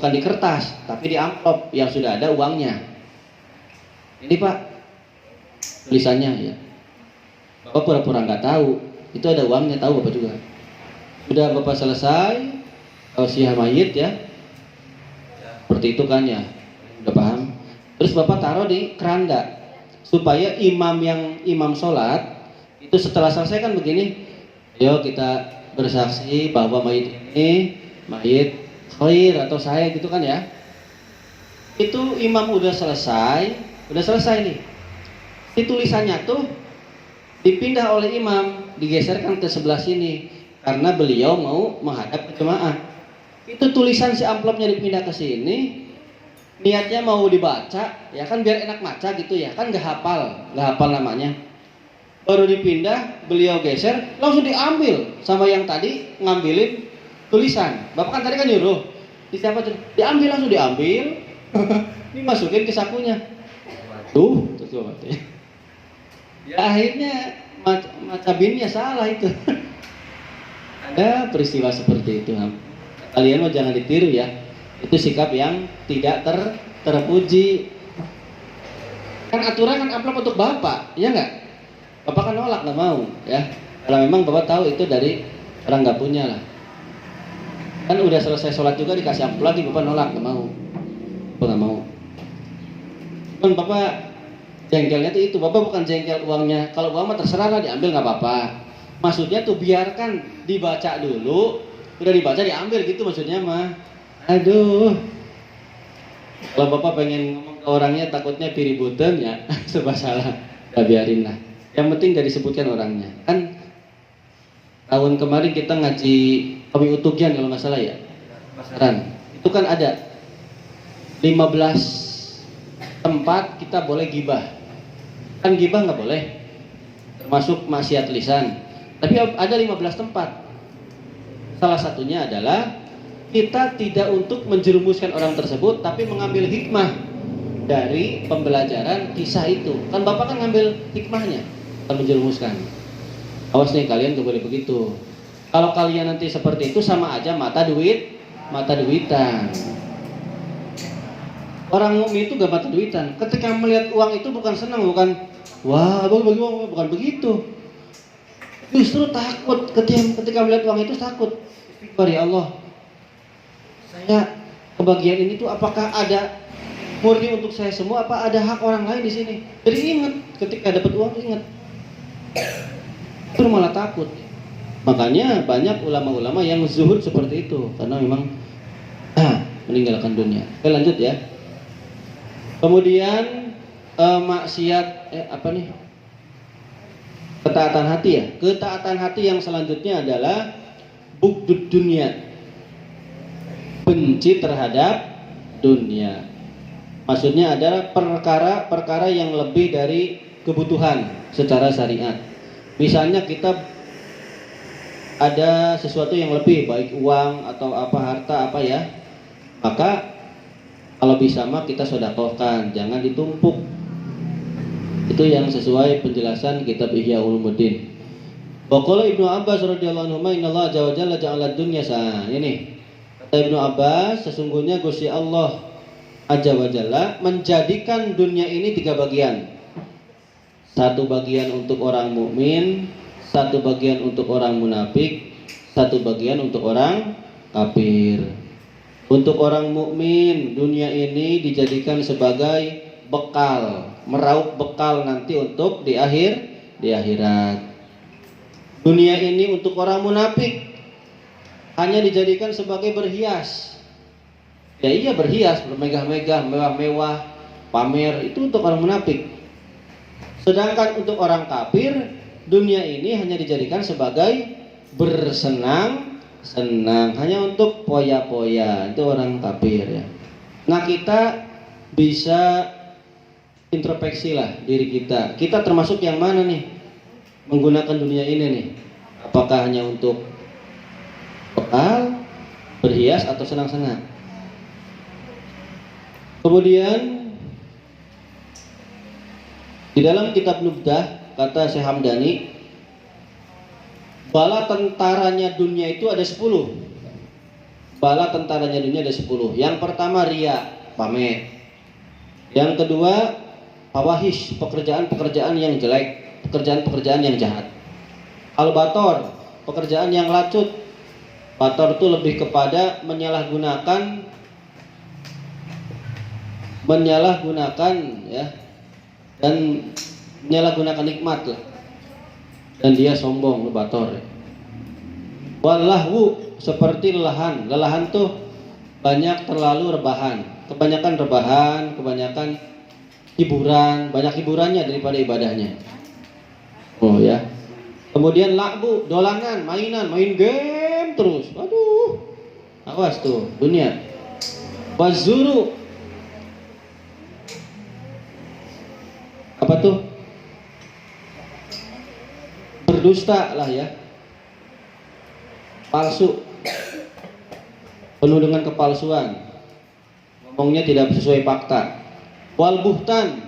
di kertas, tapi di amplop yang sudah ada uangnya. Ini Pak, tulisannya ya. Bapak pura-pura nggak tahu, itu ada uangnya, tahu Bapak juga. Sudah Bapak selesai tausiah mayit ya, seperti itu kan ya, udah paham. Terus Bapak taruh di keranda supaya imam sholat itu setelah selesai kan begini, ayo kita bersaksi bahwa mayit ini mayit khair atau saya gitu kan ya. Itu imam udah selesai nih. Di tulisannya tuh dipindah oleh imam, digeserkan ke sebelah sini karena beliau mau menghadap ke jemaah. Itu tulisan si amplopnya dipindah ke sini, niatnya mau dibaca, ya kan biar enak baca gitu ya, kan nggak hafal namanya. Baru dipindah, beliau geser, langsung diambil sama yang tadi ngambilin tulisan. Bapak kan tadi kan nyuruh, diambil langsung diambil, dimasukin ke sakunya. Tuh Bapak. Ya akhirnya macabinnya salah itu. Ada peristiwa seperti itu. Kalian mau jangan ditiru ya. Itu sikap yang tidak terpuji. Kan aturan kan amplop untuk Bapak, ya nggak? Bapak kan nolak, nggak mau ya. Kalau memang Bapak tahu itu dari orang nggak punya lah. Kan udah selesai sholat juga dikasih amplop lagi, Bapak nolak, nggak mau. Bapak nggak mau. Kan Bapak jengkelnya tuh itu, Bapak bukan jengkel uangnya. Kalau uang mah terserah lah, diambil nggak apa-apa. Maksudnya tuh biarkan dibaca dulu, udah dibaca diambil gitu maksudnya mah. Aduh. Kalau Bapak pengen ngomong ke orangnya takutnya piributan ya, serba salah. Ya biarin lah. Yang penting gak disebutkan orangnya. Kan tahun kemarin kita ngaji Kami Utugian kalau nggak salah ya. Pasaran. Itu kan ada 15 tempat kita boleh gibah. Kan gibah nggak boleh. Termasuk maksiat lisan. Tapi ada 15 tempat. Salah satunya adalah kita tidak untuk menjerumuskan orang tersebut, tapi mengambil hikmah dari pembelajaran kisah itu. Kan Bapak kan ngambil hikmahnya, bukan menjerumuskan. Awas nih kalian gak boleh begitu. Kalau kalian nanti seperti itu sama aja mata duit mata duitan. Orang mukmin itu gak mata duitan. Ketika melihat uang itu bukan senang, bukan wah bagi uang, bukan begitu. Justru takut ketika melihat uang itu takut. Ya Allah, saya kebagian ini tuh apakah ada murni untuk saya semua, apa ada hak orang lain di sini? Jadi ingat ketika dapat uang ingat. Itu malah takut. Makanya banyak ulama-ulama yang zuhud seperti itu karena memang meninggalkan dunia. Oke, lanjut ya. Kemudian maksiat ketaatan hati ya. Ketaatan hati yang selanjutnya adalah bugdud dunia. Benci terhadap dunia. Maksudnya adalah perkara-perkara yang lebih dari kebutuhan secara syariat. Misalnya kita ada sesuatu yang lebih, baik uang atau apa harta apa ya, maka kalau bisa mah kita sedekahkan, jangan ditumpuk. Itu yang sesuai penjelasan kitab Ihya Ulumuddin. Waqala Ibnu Abbas radhiyallahu anhu, innallaha azza wa jalla ja'ala ad-dunya ini. Kata Ibnu Abbas, sesungguhnya Gusti Allah azza wa jalla menjadikan dunia ini 3 bagian. 1 bagian untuk orang mukmin, 1 bagian untuk orang munafik, 1 bagian untuk orang kafir. Untuk orang mukmin, dunia ini dijadikan sebagai bekal, meraup bekal nanti untuk di akhirat. Dunia ini untuk orang munafik hanya dijadikan sebagai berhias. Ya iya berhias, bermegah-megah, mewah-mewah, pamer, itu untuk orang munafik. Sedangkan untuk orang kafir, dunia ini hanya dijadikan sebagai bersenang-senang, hanya untuk poya-poya. Itu orang kafir ya. Nah, kita bisa introspeksi lah diri kita. Kita termasuk yang mana nih? Menggunakan dunia ini nih. Apakah hanya untuk bekal, berhias atau senang-senang? Kemudian di dalam kitab Nubdah kata Syekh Hamdani, bala tentaranya dunia itu ada 10. Bala tentaranya dunia ada 10. Yang pertama riya, pamer. Yang kedua fawahish, pekerjaan-pekerjaan yang jelek, pekerjaan-pekerjaan yang jahat. Al-bator, pekerjaan yang lacut. Bator itu lebih kepada menyalahgunakan ya, dan menyalahgunakan nikmat lah, dan dia sombong, bator. Wallahu, seperti lelahan tuh banyak terlalu rebahan, kebanyakan hiburan, banyak hiburannya daripada ibadahnya. Oh ya. Kemudian la'bu, dolanan, main game terus. Aduh, awas tuh dunia. Wazuru, apa tuh? Berdusta lah ya, palsu, penuh dengan kepalsuan, ngomongnya tidak sesuai fakta. Wal buhtan,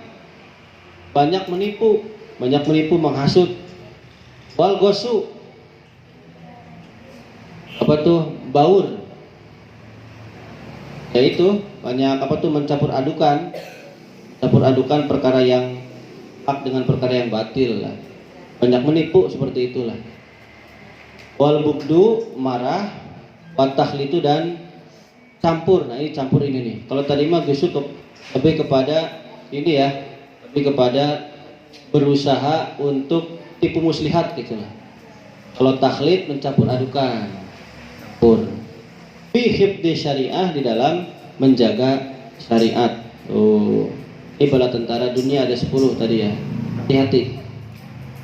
banyak menipu menghasut. Wal gosu, apa tuh? Baur, yaitu banyak mencampur adukan perkara yang hak dengan perkara yang batil lah. Banyak menipu seperti itulah. Wal bugdu, marah. Wat takhlitu, dan campur. Nah, ini campur ini nih. Kalau tadi mah gusuk lebih kepada ini ya, lebih kepada berusaha untuk tipu muslihat gitu lah. Kalau takhlid mencampur adukan, campur. Fi hifdzi syariah, di dalam menjaga syariat. Oh, ini bala tentara dunia ada 10 tadi ya. Hati-hati.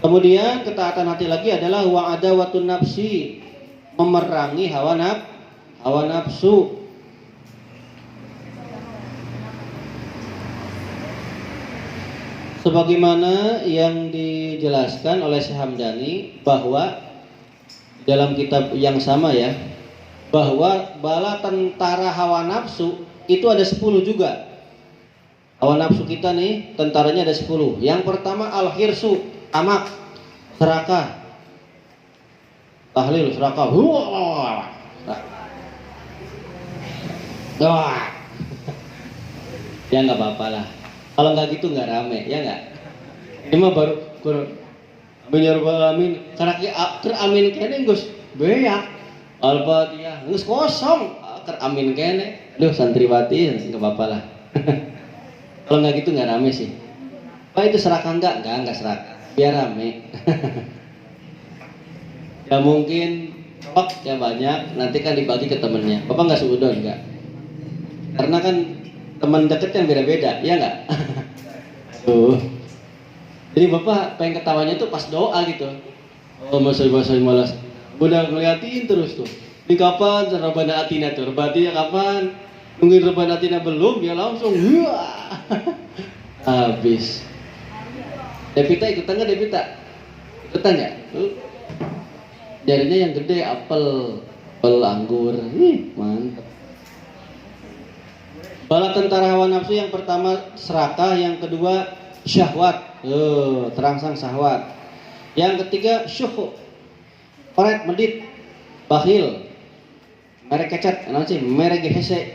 Kemudian ketaatan hati lagi adalah wa adawatun nafsi, memerangi hawa nafsu. Sebagaimana yang dijelaskan oleh Syekh Hamdani bahwa dalam kitab yang sama ya, bahwa bala tentara hawa nafsu itu ada 10 juga. Hawa nafsu kita nih, tentaranya ada 10. Yang pertama al-hirsu, tamak, serakah. Tahlil, serakah. Wah. Ya nggak apa-apa lah. Kalau nggak gitu nggak rame, ya nggak? Ini mah baru amin ya rabbal alamin. Karena keur amin kene geus beak. Al-Fatihah geus kosong. Keur amin kene. Duh santriwati nggak apa-apa lah. Kalau nggak gitu nggak rame sih. Pak itu serakah nggak serakah. Biar rame. Ya mungkin ya banyak. Nanti kan dibagi ke temennya. Bapak nggak seudon nggak? Karena kan teman deket kan beda-beda, ya nggak? Tuh. Jadi bapak pengen ketawanya tuh pas doa gitu. Oh masih malas. Udah ngeliatin terus tuh. Ini kapan Rabbana Atina tuh? Berarti ya kapan? Nungguin Rabbana Atina belum? Ya langsung. Wah. Habis. Devita ikutan nggak Devita? Ikutan nggak? Jarinya yang gede apel anggur. Mantap. Bala tentara hawa nafsu yang pertama serakah, yang kedua syahwat, terangsang syahwat. Yang ketiga syuhu, paret medit, bakhil, merek kecat, merek hese,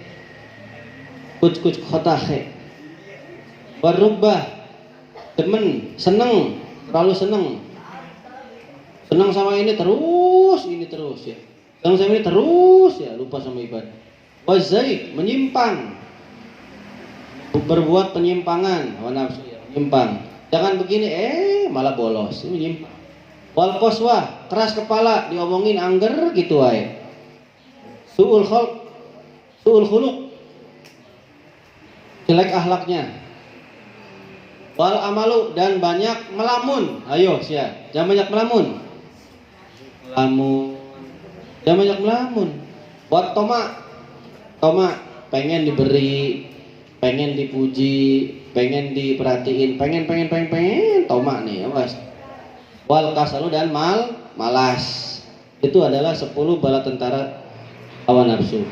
kuc khotahe, warubah, demen, seneng, terlalu seneng sama ini terus ya, seneng sama ini terus ya, lupa sama ibadah. Wazaik, menyimpang, berbuat penyimpangan, hawa nafsu ya, menyimpang. Jangan begini, malah bolos, menyimpang. Wal qaswah, keras kepala, diomongin angger gitu wae. Suul khuluq, jelek akhlaknya. Wal amalu, dan banyak melamun. Ayo sia, jangan banyak melamun. Jangan banyak melamun. Wat toma, pengen diberi, pengen dipuji, pengen diperhatiin, pengen toma nih, awas. Wal kasalu, dan malas. Itu adalah 10 bala tentara hawa nafsu.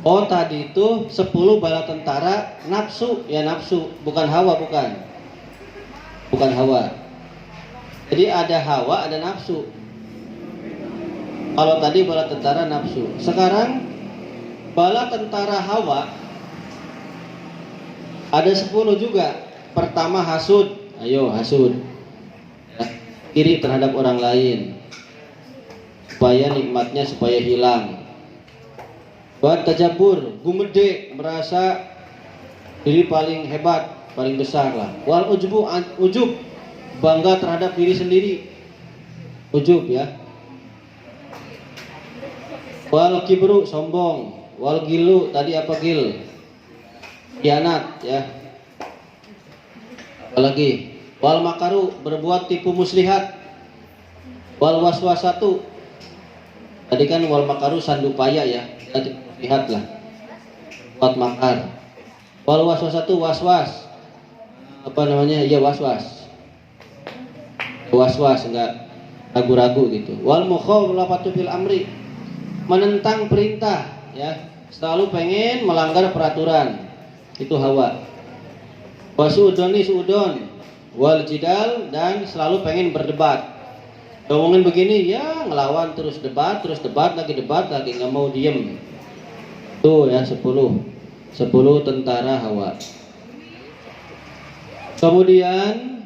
Oh tadi itu 10 bala tentara nafsu, ya nafsu, bukan hawa, bukan hawa. Jadi ada hawa, ada nafsu. Kalau tadi bala tentara nafsu, sekarang bala tentara hawa ada 10 juga. Pertama hasud, ayo hasud, iri terhadap orang lain supaya nikmatnya supaya hilang. Buat tajabur, gumede, merasa diri paling hebat, paling besar lah. Wal ujub, bangga terhadap diri sendiri, ujub ya. Wal kibru, sombong. Wal gilu, tadi apa gil? Khianat ya. Apalagi wal makaru, berbuat tipu muslihat. Wal waswasatu, tadi kan wal makaru sandupaya ya, tipu muslihat lah, buat makar. Wal waswasatu, waswas, apa namanya ya, waswas, enggak ragu-ragu gitu. Wal mukhalafatu fil amri, menentang perintah ya, selalu pengen melanggar peraturan, itu hawa. Wasudoni suudon, wal jidal, dan selalu pengen berdebat. Ngomongin begini ya ngelawan, terus debat lagi, nggak mau diem. Tuh ya 10 tentara hawa. Kemudian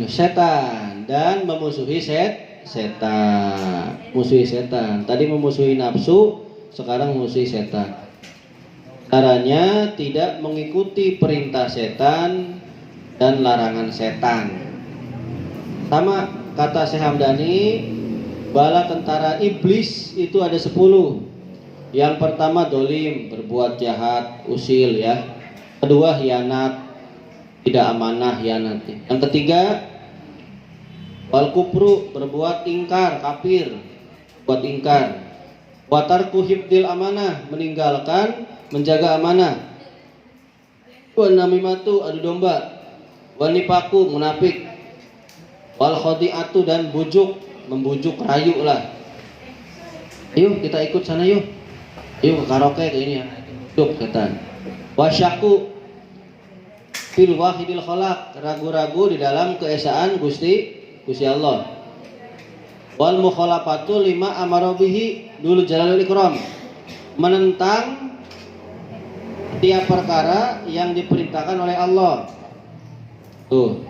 setan, dan memusuhi setan. Musuhi setan. Tadi memusuhi nafsu, sekarang memusuhi setan. Caranya tidak mengikuti perintah setan dan larangan setan. Sama kata Syekh Hamdani, bala tentara iblis itu ada 10. Yang pertama dolim, berbuat jahat, usil ya. Kedua hianat, tidak amanah, hianat. Yang ketiga wal kufru, berbuat ingkar, kafir, buat ingkar. Watarku hibdil amanah, meninggalkan menjaga amanah. Wan namimatu, adu domba. Wan nipaku, munafik. Wal khodi'atu, dan membujuk, rayu lah. Yuk kita ikut sana yuk ke karaoke ke ini ya. Yuk setan. Wasyaku, fil wahidil khalaq, ragu-ragu di dalam keesaan Gusti Allah. Wal mukhalafatu lima amara bihi dulu jalalul ikram, menentang tiap perkara yang diperintahkan oleh Allah. Tuh.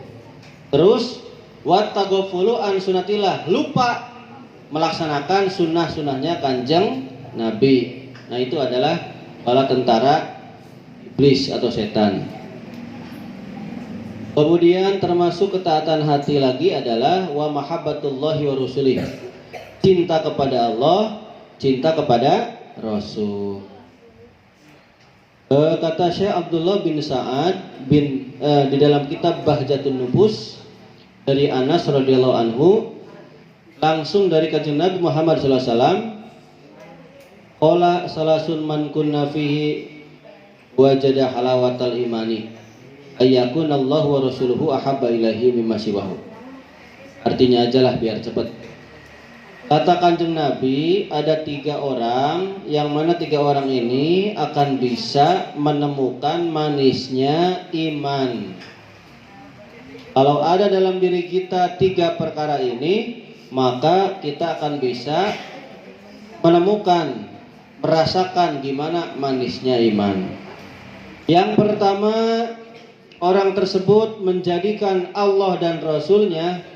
Terus wat taghafulu an sunatillah, lupa melaksanakan sunnah-sunnahnya Kanjeng Nabi. Nah, itu adalah bala tentara iblis atau setan. Kemudian termasuk ketaatan hati lagi adalah wa mahabbatullahi wa rusulih, cinta kepada Allah, cinta kepada Rasul. Kata Syekh Abdullah bin Sa'ad bin di dalam kitab Bahjatun Nufus dari Anas radhiyallahu anhu, langsung dari Kanjeng Nabi Muhammad sallallahu alaihi wasallam, qala salasun man kunna fihi wajada halawatal imani ayyakun Allah wa rasuluhu ahabba ilaihi mimma siwahu. Artinya aja lah biar cepat. Kata Kanjeng Nabi, ada 3 orang, yang mana 3 orang ini akan bisa menemukan manisnya iman. Kalau ada dalam diri kita 3 perkara ini, maka kita akan bisa menemukan, merasakan gimana manisnya iman. Yang pertama, orang tersebut menjadikan Allah dan Rasulnya,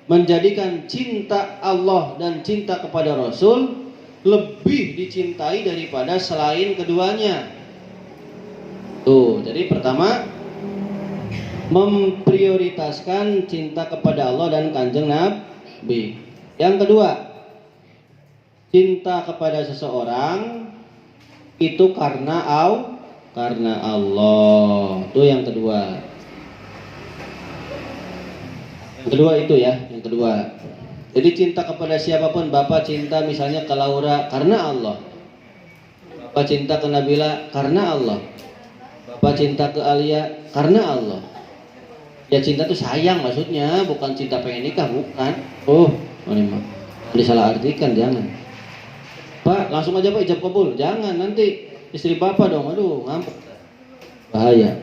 menjadikan cinta Allah dan cinta kepada Rasul lebih dicintai daripada selain keduanya. Tuh, jadi pertama memprioritaskan cinta kepada Allah dan Kanjeng Nabi. Yang kedua, cinta kepada seseorang itu karena Allah. Itu yang kedua. Yang kedua itu ya, yang kedua. Jadi cinta kepada siapapun, Bapak cinta misalnya ke Laura karena Allah. Bapak cinta ke Nabila karena Allah. Bapak cinta ke Alia karena Allah. Ya cinta itu sayang maksudnya, bukan cinta pengen nikah, bukan. Oh, ini mah disalah artikan, jangan. Pak, langsung aja Pak ijab kabul. Jangan, nanti istri Bapak dong, aduh ngambek. Bahaya.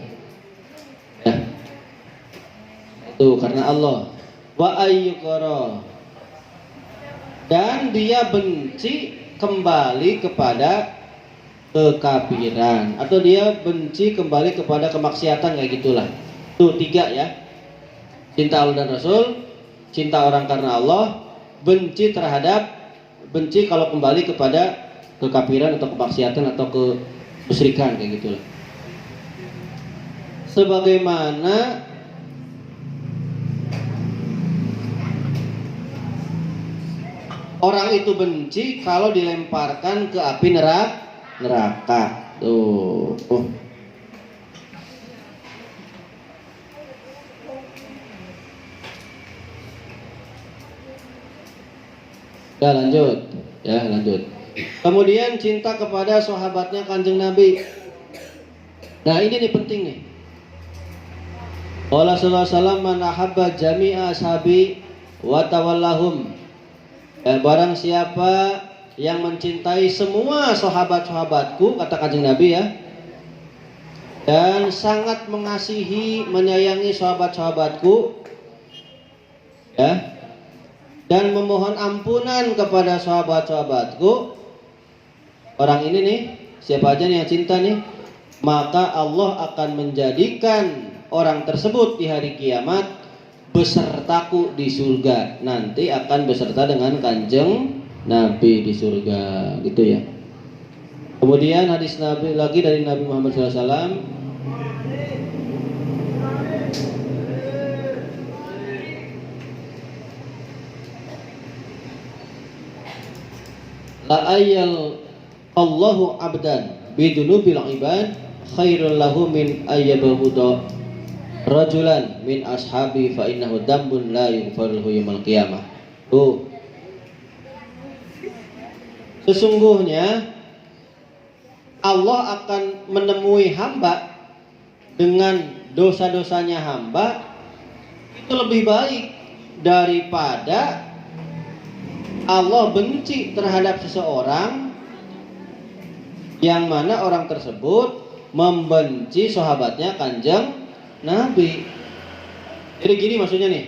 Ya. Itu karena Allah. Wa ayyukara, dan dia benci kembali kepada kekafiran, atau dia benci kembali kepada kemaksiatan, kayak gitulah. Tuh 3 ya. Cinta Allah dan Rasul, cinta orang karena Allah, benci kalau kembali kepada kekafiran atau kemaksiatan atau kemusyrikan, kayak gitulah. Sebagaimana orang itu benci kalau dilemparkan ke api neraka. Tuh. Ya lanjut. Kemudian cinta kepada sahabatnya Kanjeng Nabi. Nah, ini nih penting nih. Qala sallallahu alaihi wasallam man ahabba jami'a ashabi wa tawallahum. Barang siapa yang mencintai semua sahabat-sahabatku, kata Kanjeng Nabi ya, dan sangat mengasihi, menyayangi sahabat-sahabatku ya, dan memohon ampunan kepada sahabat-sahabatku, orang ini nih, siapa aja nih yang cinta nih, maka Allah akan menjadikan orang tersebut di hari kiamat besertaku di surga. Nanti akan beserta dengan Kanjeng Nabi di surga, gitu ya. Kemudian hadis Nabi lagi dari Nabi Muhammad SAW, la ayyal Allahu abdan bidunubil ibad khairul lahu min ayyabahuda rajulan min ashabi fa innahu dambun la yughfaruhu yaumil qiyamah. Sesungguhnya Allah akan menemui hamba dengan dosa-dosanya hamba itu lebih baik daripada Allah benci terhadap seseorang yang mana orang tersebut membenci sahabatnya Kanjeng Nabi. Jadi gini maksudnya nih.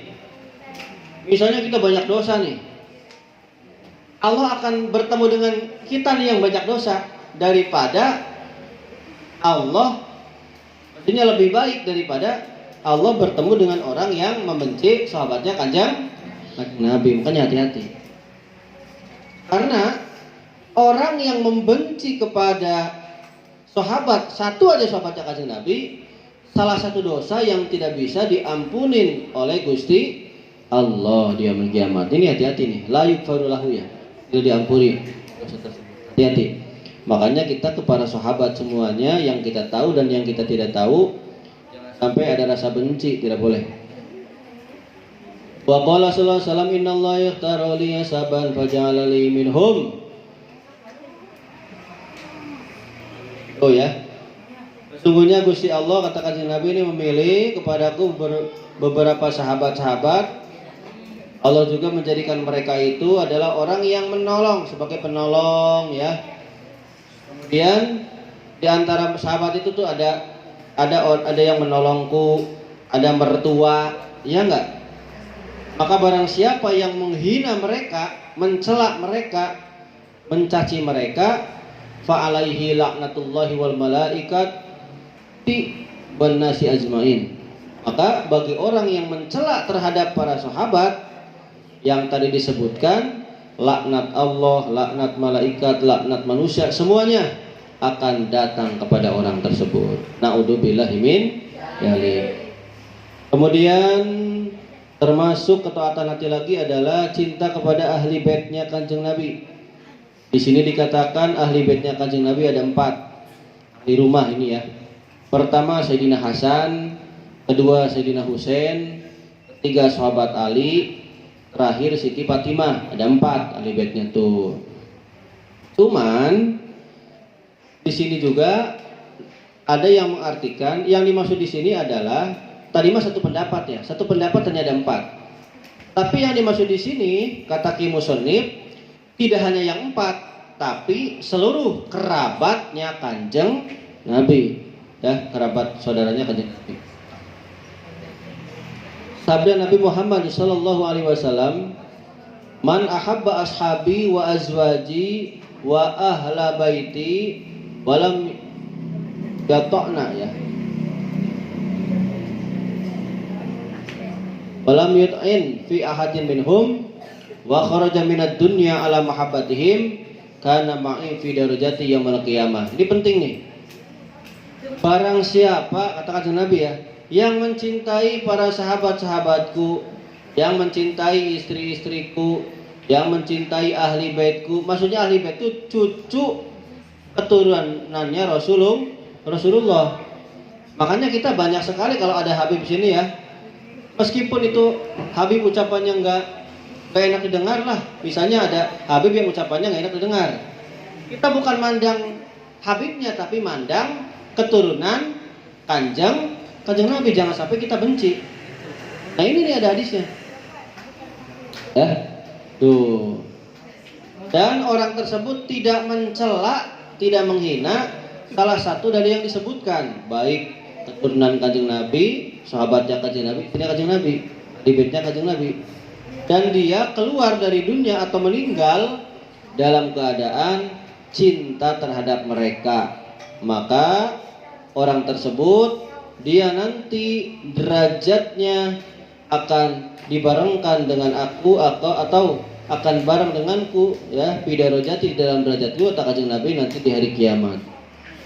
Misalnya kita banyak dosa nih. Allah akan bertemu dengan kita nih yang banyak dosa daripada Allah, maksudnya lebih baik daripada Allah bertemu dengan orang yang membenci sahabatnya kanjeng Nabi. Makanya hati-hati. Karena orang yang membenci kepada sahabat, satu aja sahabatnya kanjeng Nabi, salah satu dosa yang tidak bisa diampunin oleh Gusti Allah di yaumil kiamat. Ini hati-hati nih, la yughfaru lahu ya. Tidak diampuni dosa tersebut. Hati-hati. Makanya kita kepada sahabat semuanya yang kita tahu dan yang kita tidak tahu, jangan sampai ada rasa benci, tidak boleh. Wa qala sallallahu alaihi wasallam innallaha yakhtaru li saban faja'ala li minhum. Oh ya. Sesungguhnya Gusti Allah, kata kanjeng Nabi, ini memilih kepadaku beberapa sahabat-sahabat. Allah juga menjadikan mereka itu adalah orang yang menolong, sebagai penolong ya. Kemudian di antara sahabat itu tuh ada yang menolongku, ada mertua, ya enggak? Maka barang siapa yang menghina mereka, mencela mereka, mencaci mereka, fa alaihi laknatullahi wal malaikati wan nasi ajmain. Maka bagi orang yang mencela terhadap para sahabat yang tadi disebutkan, laknat Allah, laknat malaikat, laknat manusia, semuanya akan datang kepada orang tersebut. Na'udzubillahi min dzalik. Kemudian termasuk ketaatan hati lagi adalah cinta kepada ahli baitnya kanjeng Nabi. Di sini dikatakan ahli baitnya kanjeng Nabi ada 4 di rumah ini ya. Pertama Sayyidina Hasan, kedua Sayyidina Husain, ketiga sahabat Ali, terakhir Siti Fatimah. Ada 4 ahli baitnya tuh. Cuman di sini juga ada yang mengartikan yang dimaksud di sini adalah tadi mah satu pendapat ya. Satu pendapat ternyata 4. Tapi yang dimaksud di sini kata Ki Musonif tidak hanya yang 4, tapi seluruh kerabatnya kanjeng Nabi. Ya, kerabat saudaranya kanjeng Nabi. Sabda Nabi Muhammad sallallahu alaihi wasallam, "Man ahabba ashabi wa azwaji wa ahla baiti walam yata'na ya. Walam yut'in fi ahadin minhum wa kharaja minad dunya ala mahabbatihim kana ma'i fi darajati yaumil qiyamah." Ini penting nih. Barang siapa, kata Nabi ya, yang mencintai para sahabat-sahabatku, yang mencintai istri-istriku, yang mencintai ahli baitku. Maksudnya ahli bait itu cucu keturunannya Rasulullah. Makanya kita banyak sekali kalau ada Habib sini ya. Meskipun itu Habib ucapannya nggak enak didengar lah. Misalnya ada Habib yang ucapannya nggak enak didengar. Kita bukan mandang Habibnya, tapi mandang keturunan kanjeng Nabi, jangan sampai kita benci. Nah ini nih ada hadisnya. Ya, tuh. Dan orang tersebut tidak mencela, tidak menghina salah satu dari yang disebutkan, baik keturunan kanjeng Nabi, sahabatnya kanjeng Nabi, ini kanjeng Nabi, bibitnya kanjeng Nabi. Dan dia keluar dari dunia atau meninggal dalam keadaan cinta terhadap mereka. Maka orang tersebut dia nanti derajatnya akan dibarengkan dengan aku atau akan bareng denganku ya, bidarojati dalam derajatku, kata kanjeng Nabi nanti di hari kiamat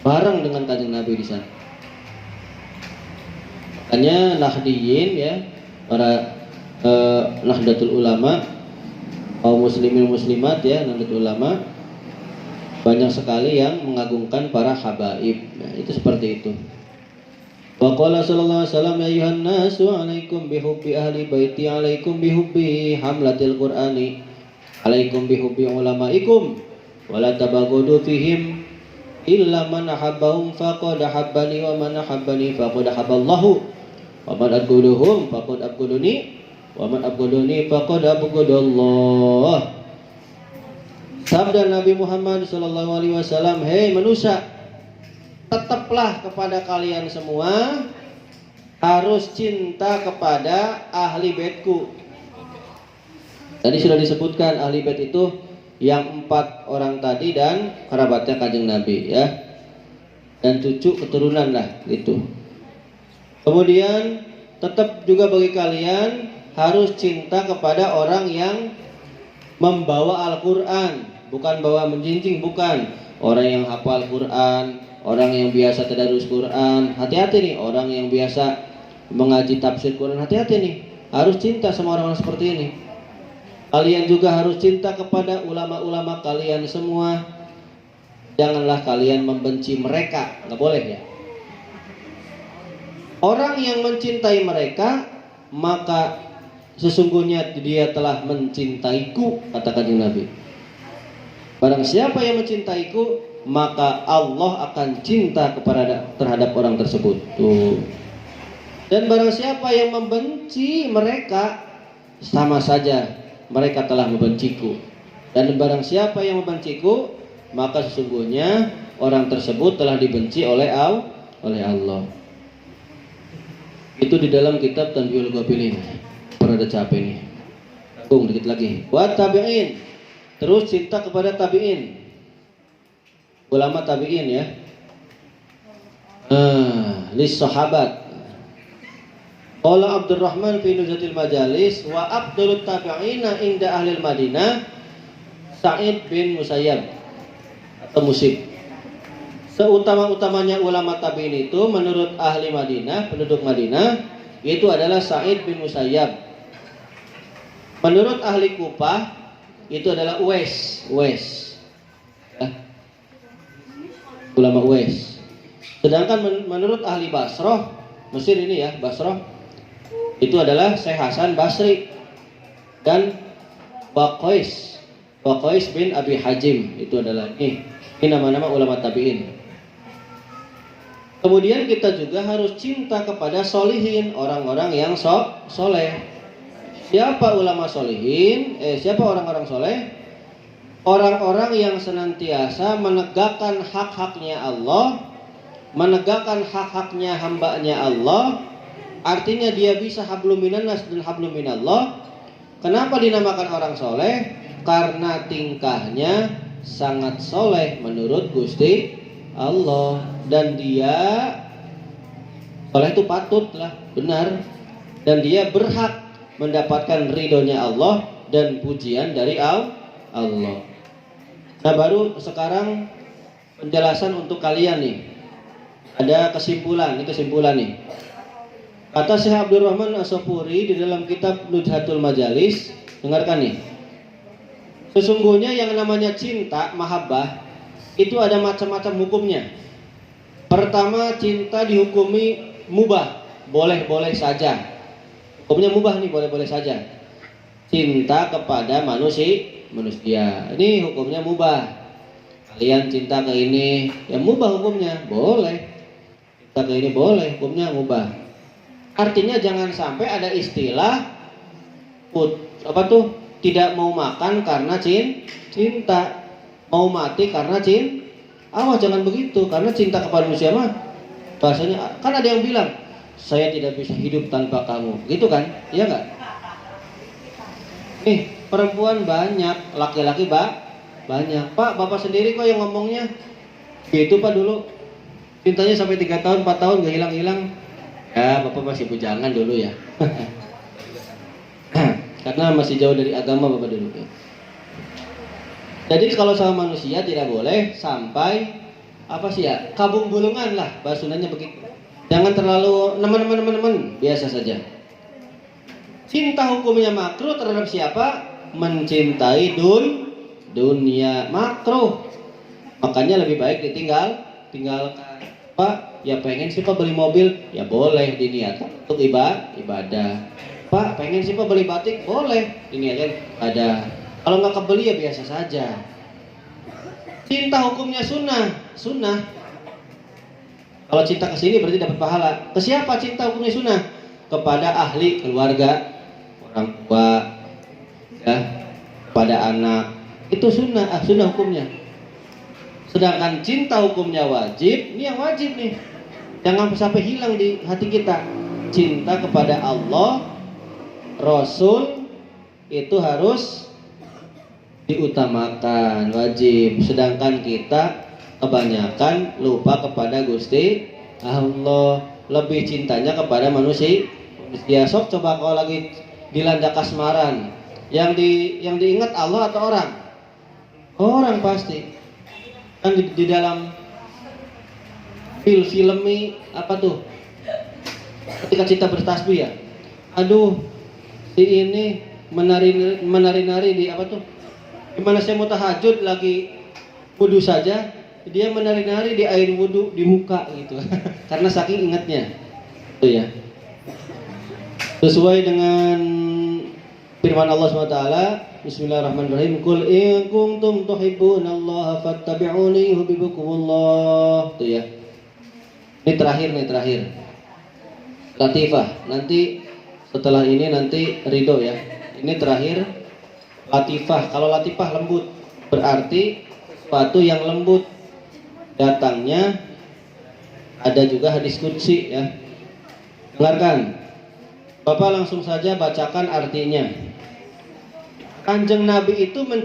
bareng dengan kanjeng Nabi di sana. Makanya Nahdiyin ya, para Nahdlatul Ulama, kaum muslimin muslimat ya, Nahdlatul Ulama banyak sekali yang mengagungkan para habaib. Nah, itu seperti itu. Wa qala sallallahu alaihi wasallam ya ayuhan nasu alaikum bihubbi ahli baiti alaikum bihubbi hamlatil qur'ani alaikum bihubbi ulamaikum wa la tabaghadu fihim illa man ahabbahum faqad ahabbani wa man ahabbani faqad ahabballahu wa man abghaduhum faqad abghaduni wa man abghaduni faqad abghadallah. Sabda Nabi Muhammad sallallahu alaihi wasallam, "Hei manusia, tetaplah kepada kalian semua harus cinta kepada ahli baitku. Tadi sudah disebutkan ahli bait itu yang 4 orang tadi dan kerabatnya Kanjeng Nabi ya, dan cucu keturunan lah gitu. Kemudian tetap juga bagi kalian harus cinta kepada orang yang membawa Al-Quran, bukan bawa menjinjing, bukan. Orang yang hafal Quran, orang yang biasa tadarus Quran, hati-hati nih. Orang yang biasa mengaji tafsir Quran, hati-hati nih. Harus cinta sama orang-orang seperti ini. Kalian juga harus cinta kepada ulama-ulama kalian semua. Janganlah kalian membenci mereka, nggak boleh ya. Orang yang mencintai mereka, maka sesungguhnya dia telah mencintaiku, kata Kanjeng Nabi. Barang siapa yang mencintaiku, maka Allah akan cinta terhadap orang tersebut. Tuh. Dan barang siapa yang membenci mereka, sama saja mereka telah membenciku. Dan barang siapa yang membenciku, maka sesungguhnya orang tersebut telah dibenci oleh Allah. Itu di dalam kitab Tanbihul Ghafilin. Pada capek nih. Tunggu dikit lagi. Wa tabi'in. Terus cinta kepada tabi'in. Ulama tabi'in ya. Lis sahabat. Qala Abdurrahman fi Nuzatil Majalis wa afdalut tabi'ina inda ahli Madinah Sa'id bin Musayyab atau Musib. Seutama-utamanya ulama tabi'in itu menurut ahli Madinah, penduduk Madinah, itu adalah Sa'id bin Musayyab. Menurut ahli Kufah itu adalah Uwais. Ulama Uwais. Sedangkan menurut ahli Basrah, Mesir ini ya, Basrah, itu adalah Syekh Hasan Basri dan Waqais bin Abi Hajim. Itu adalah ini nama-nama ulama tabi'in. Kemudian kita juga harus cinta kepada solihin, orang-orang yang soleh. Siapa ulama solihin? Siapa orang-orang soleh? Orang-orang yang senantiasa menegakkan hak-haknya Allah, menegakkan hak-haknya hambanya Allah. Artinya dia bisa hablum minannas dan hablum minallah. Kenapa dinamakan orang soleh? Karena tingkahnya sangat soleh menurut Gusti Allah. Dan dia soleh itu patut lah, benar. Dan dia berhak mendapatkan ridhonya Allah dan pujian dari Allah. Nah, baru sekarang penjelasan untuk kalian nih. Ada kesimpulan nih. Kata Syekh Abdurrahman As-Safuri di dalam kitab Nuzhatul Majalis, dengarkan nih. Sesungguhnya yang namanya cinta, mahabbah, itu ada macam-macam hukumnya. Pertama, cinta dihukumi mubah, boleh-boleh saja. Hukumnya mubah nih, boleh-boleh saja. Cinta kepada manusia. Ini hukumnya mubah. Kalian cinta ke ini, ya mubah hukumnya, boleh. Cinta ke ini boleh, hukumnya mubah. Artinya jangan sampai ada istilah tidak mau makan karena cinta, mau mati karena cinta. Awas jangan begitu, karena cinta kepada manusia mah bahasanya kan ada yang bilang saya tidak bisa hidup tanpa kamu, gitu kan? Iya nggak? Nih perempuan banyak, laki-laki banyak. Pak, bapak sendiri kok yang ngomongnya gitu pak dulu. Cintanya sampai 3 tahun, 4 tahun gak hilang-hilang. Ya bapak masih bujangan dulu ya. Karena masih jauh dari agama bapak dulu ya. Jadi kalau sama manusia tidak boleh sampai kabung bulungan lah, bahasa Sundanya begitu. Jangan terlalu nemen, biasa saja. Cinta hukumnya makruh terhadap siapa? Mencintai dunia, makruh. Makanya lebih baik tinggalkan. Pak, ya pengen sih Pak beli mobil, ya boleh diniatkan untuk ibadah. Pak, pengen sih Pak beli batik, boleh diniatkan ada. Kalau nggak kebeli ya biasa saja. Cinta hukumnya sunnah. Kalau cinta ke sini berarti dapat pahala. Ke siapa cinta hukumnya sunnah? Kepada ahli keluarga, orang tua, ya, kepada anak. Itu sunnah hukumnya. Sedangkan cinta hukumnya wajib, ini yang wajib nih. Jangan sampai hilang di hati kita. cinta kepada Allah, Rasul itu harus diutamakan, wajib. Sedangkan kita kebanyakan lupa kepada Gusti Allah, lebih cintanya kepada manusia. Ya sok coba kalau lagi dilanda kasmaran, yang diingat Allah atau orang? Orang pasti. Kan di dalam filmi apa tuh? Ketika kita bertasbih ya, aduh si ini menari-nari di apa tuh? Gimana saya mau tahajud lagi wudhu saja, dia menari-nari di air wudhu di muka gitu. Karena saking ingatnya. Itu ya. Sesuai dengan firman Allah SWT, Bismillahirrahmanirrahim, Qul in kuntum tuhibbunallaha fattabi'uni yuhibbukumullah. Itu ya. Ini terakhir. Latifah. Nanti setelah ini nanti ridho ya. Ini terakhir latifah. Kalau latifah lembut, berarti sesuatu yang lembut. Datangnya ada juga hadis qudsi ya. Dengarkan. Bapak langsung saja bacakan artinya. Kanjeng Nabi itu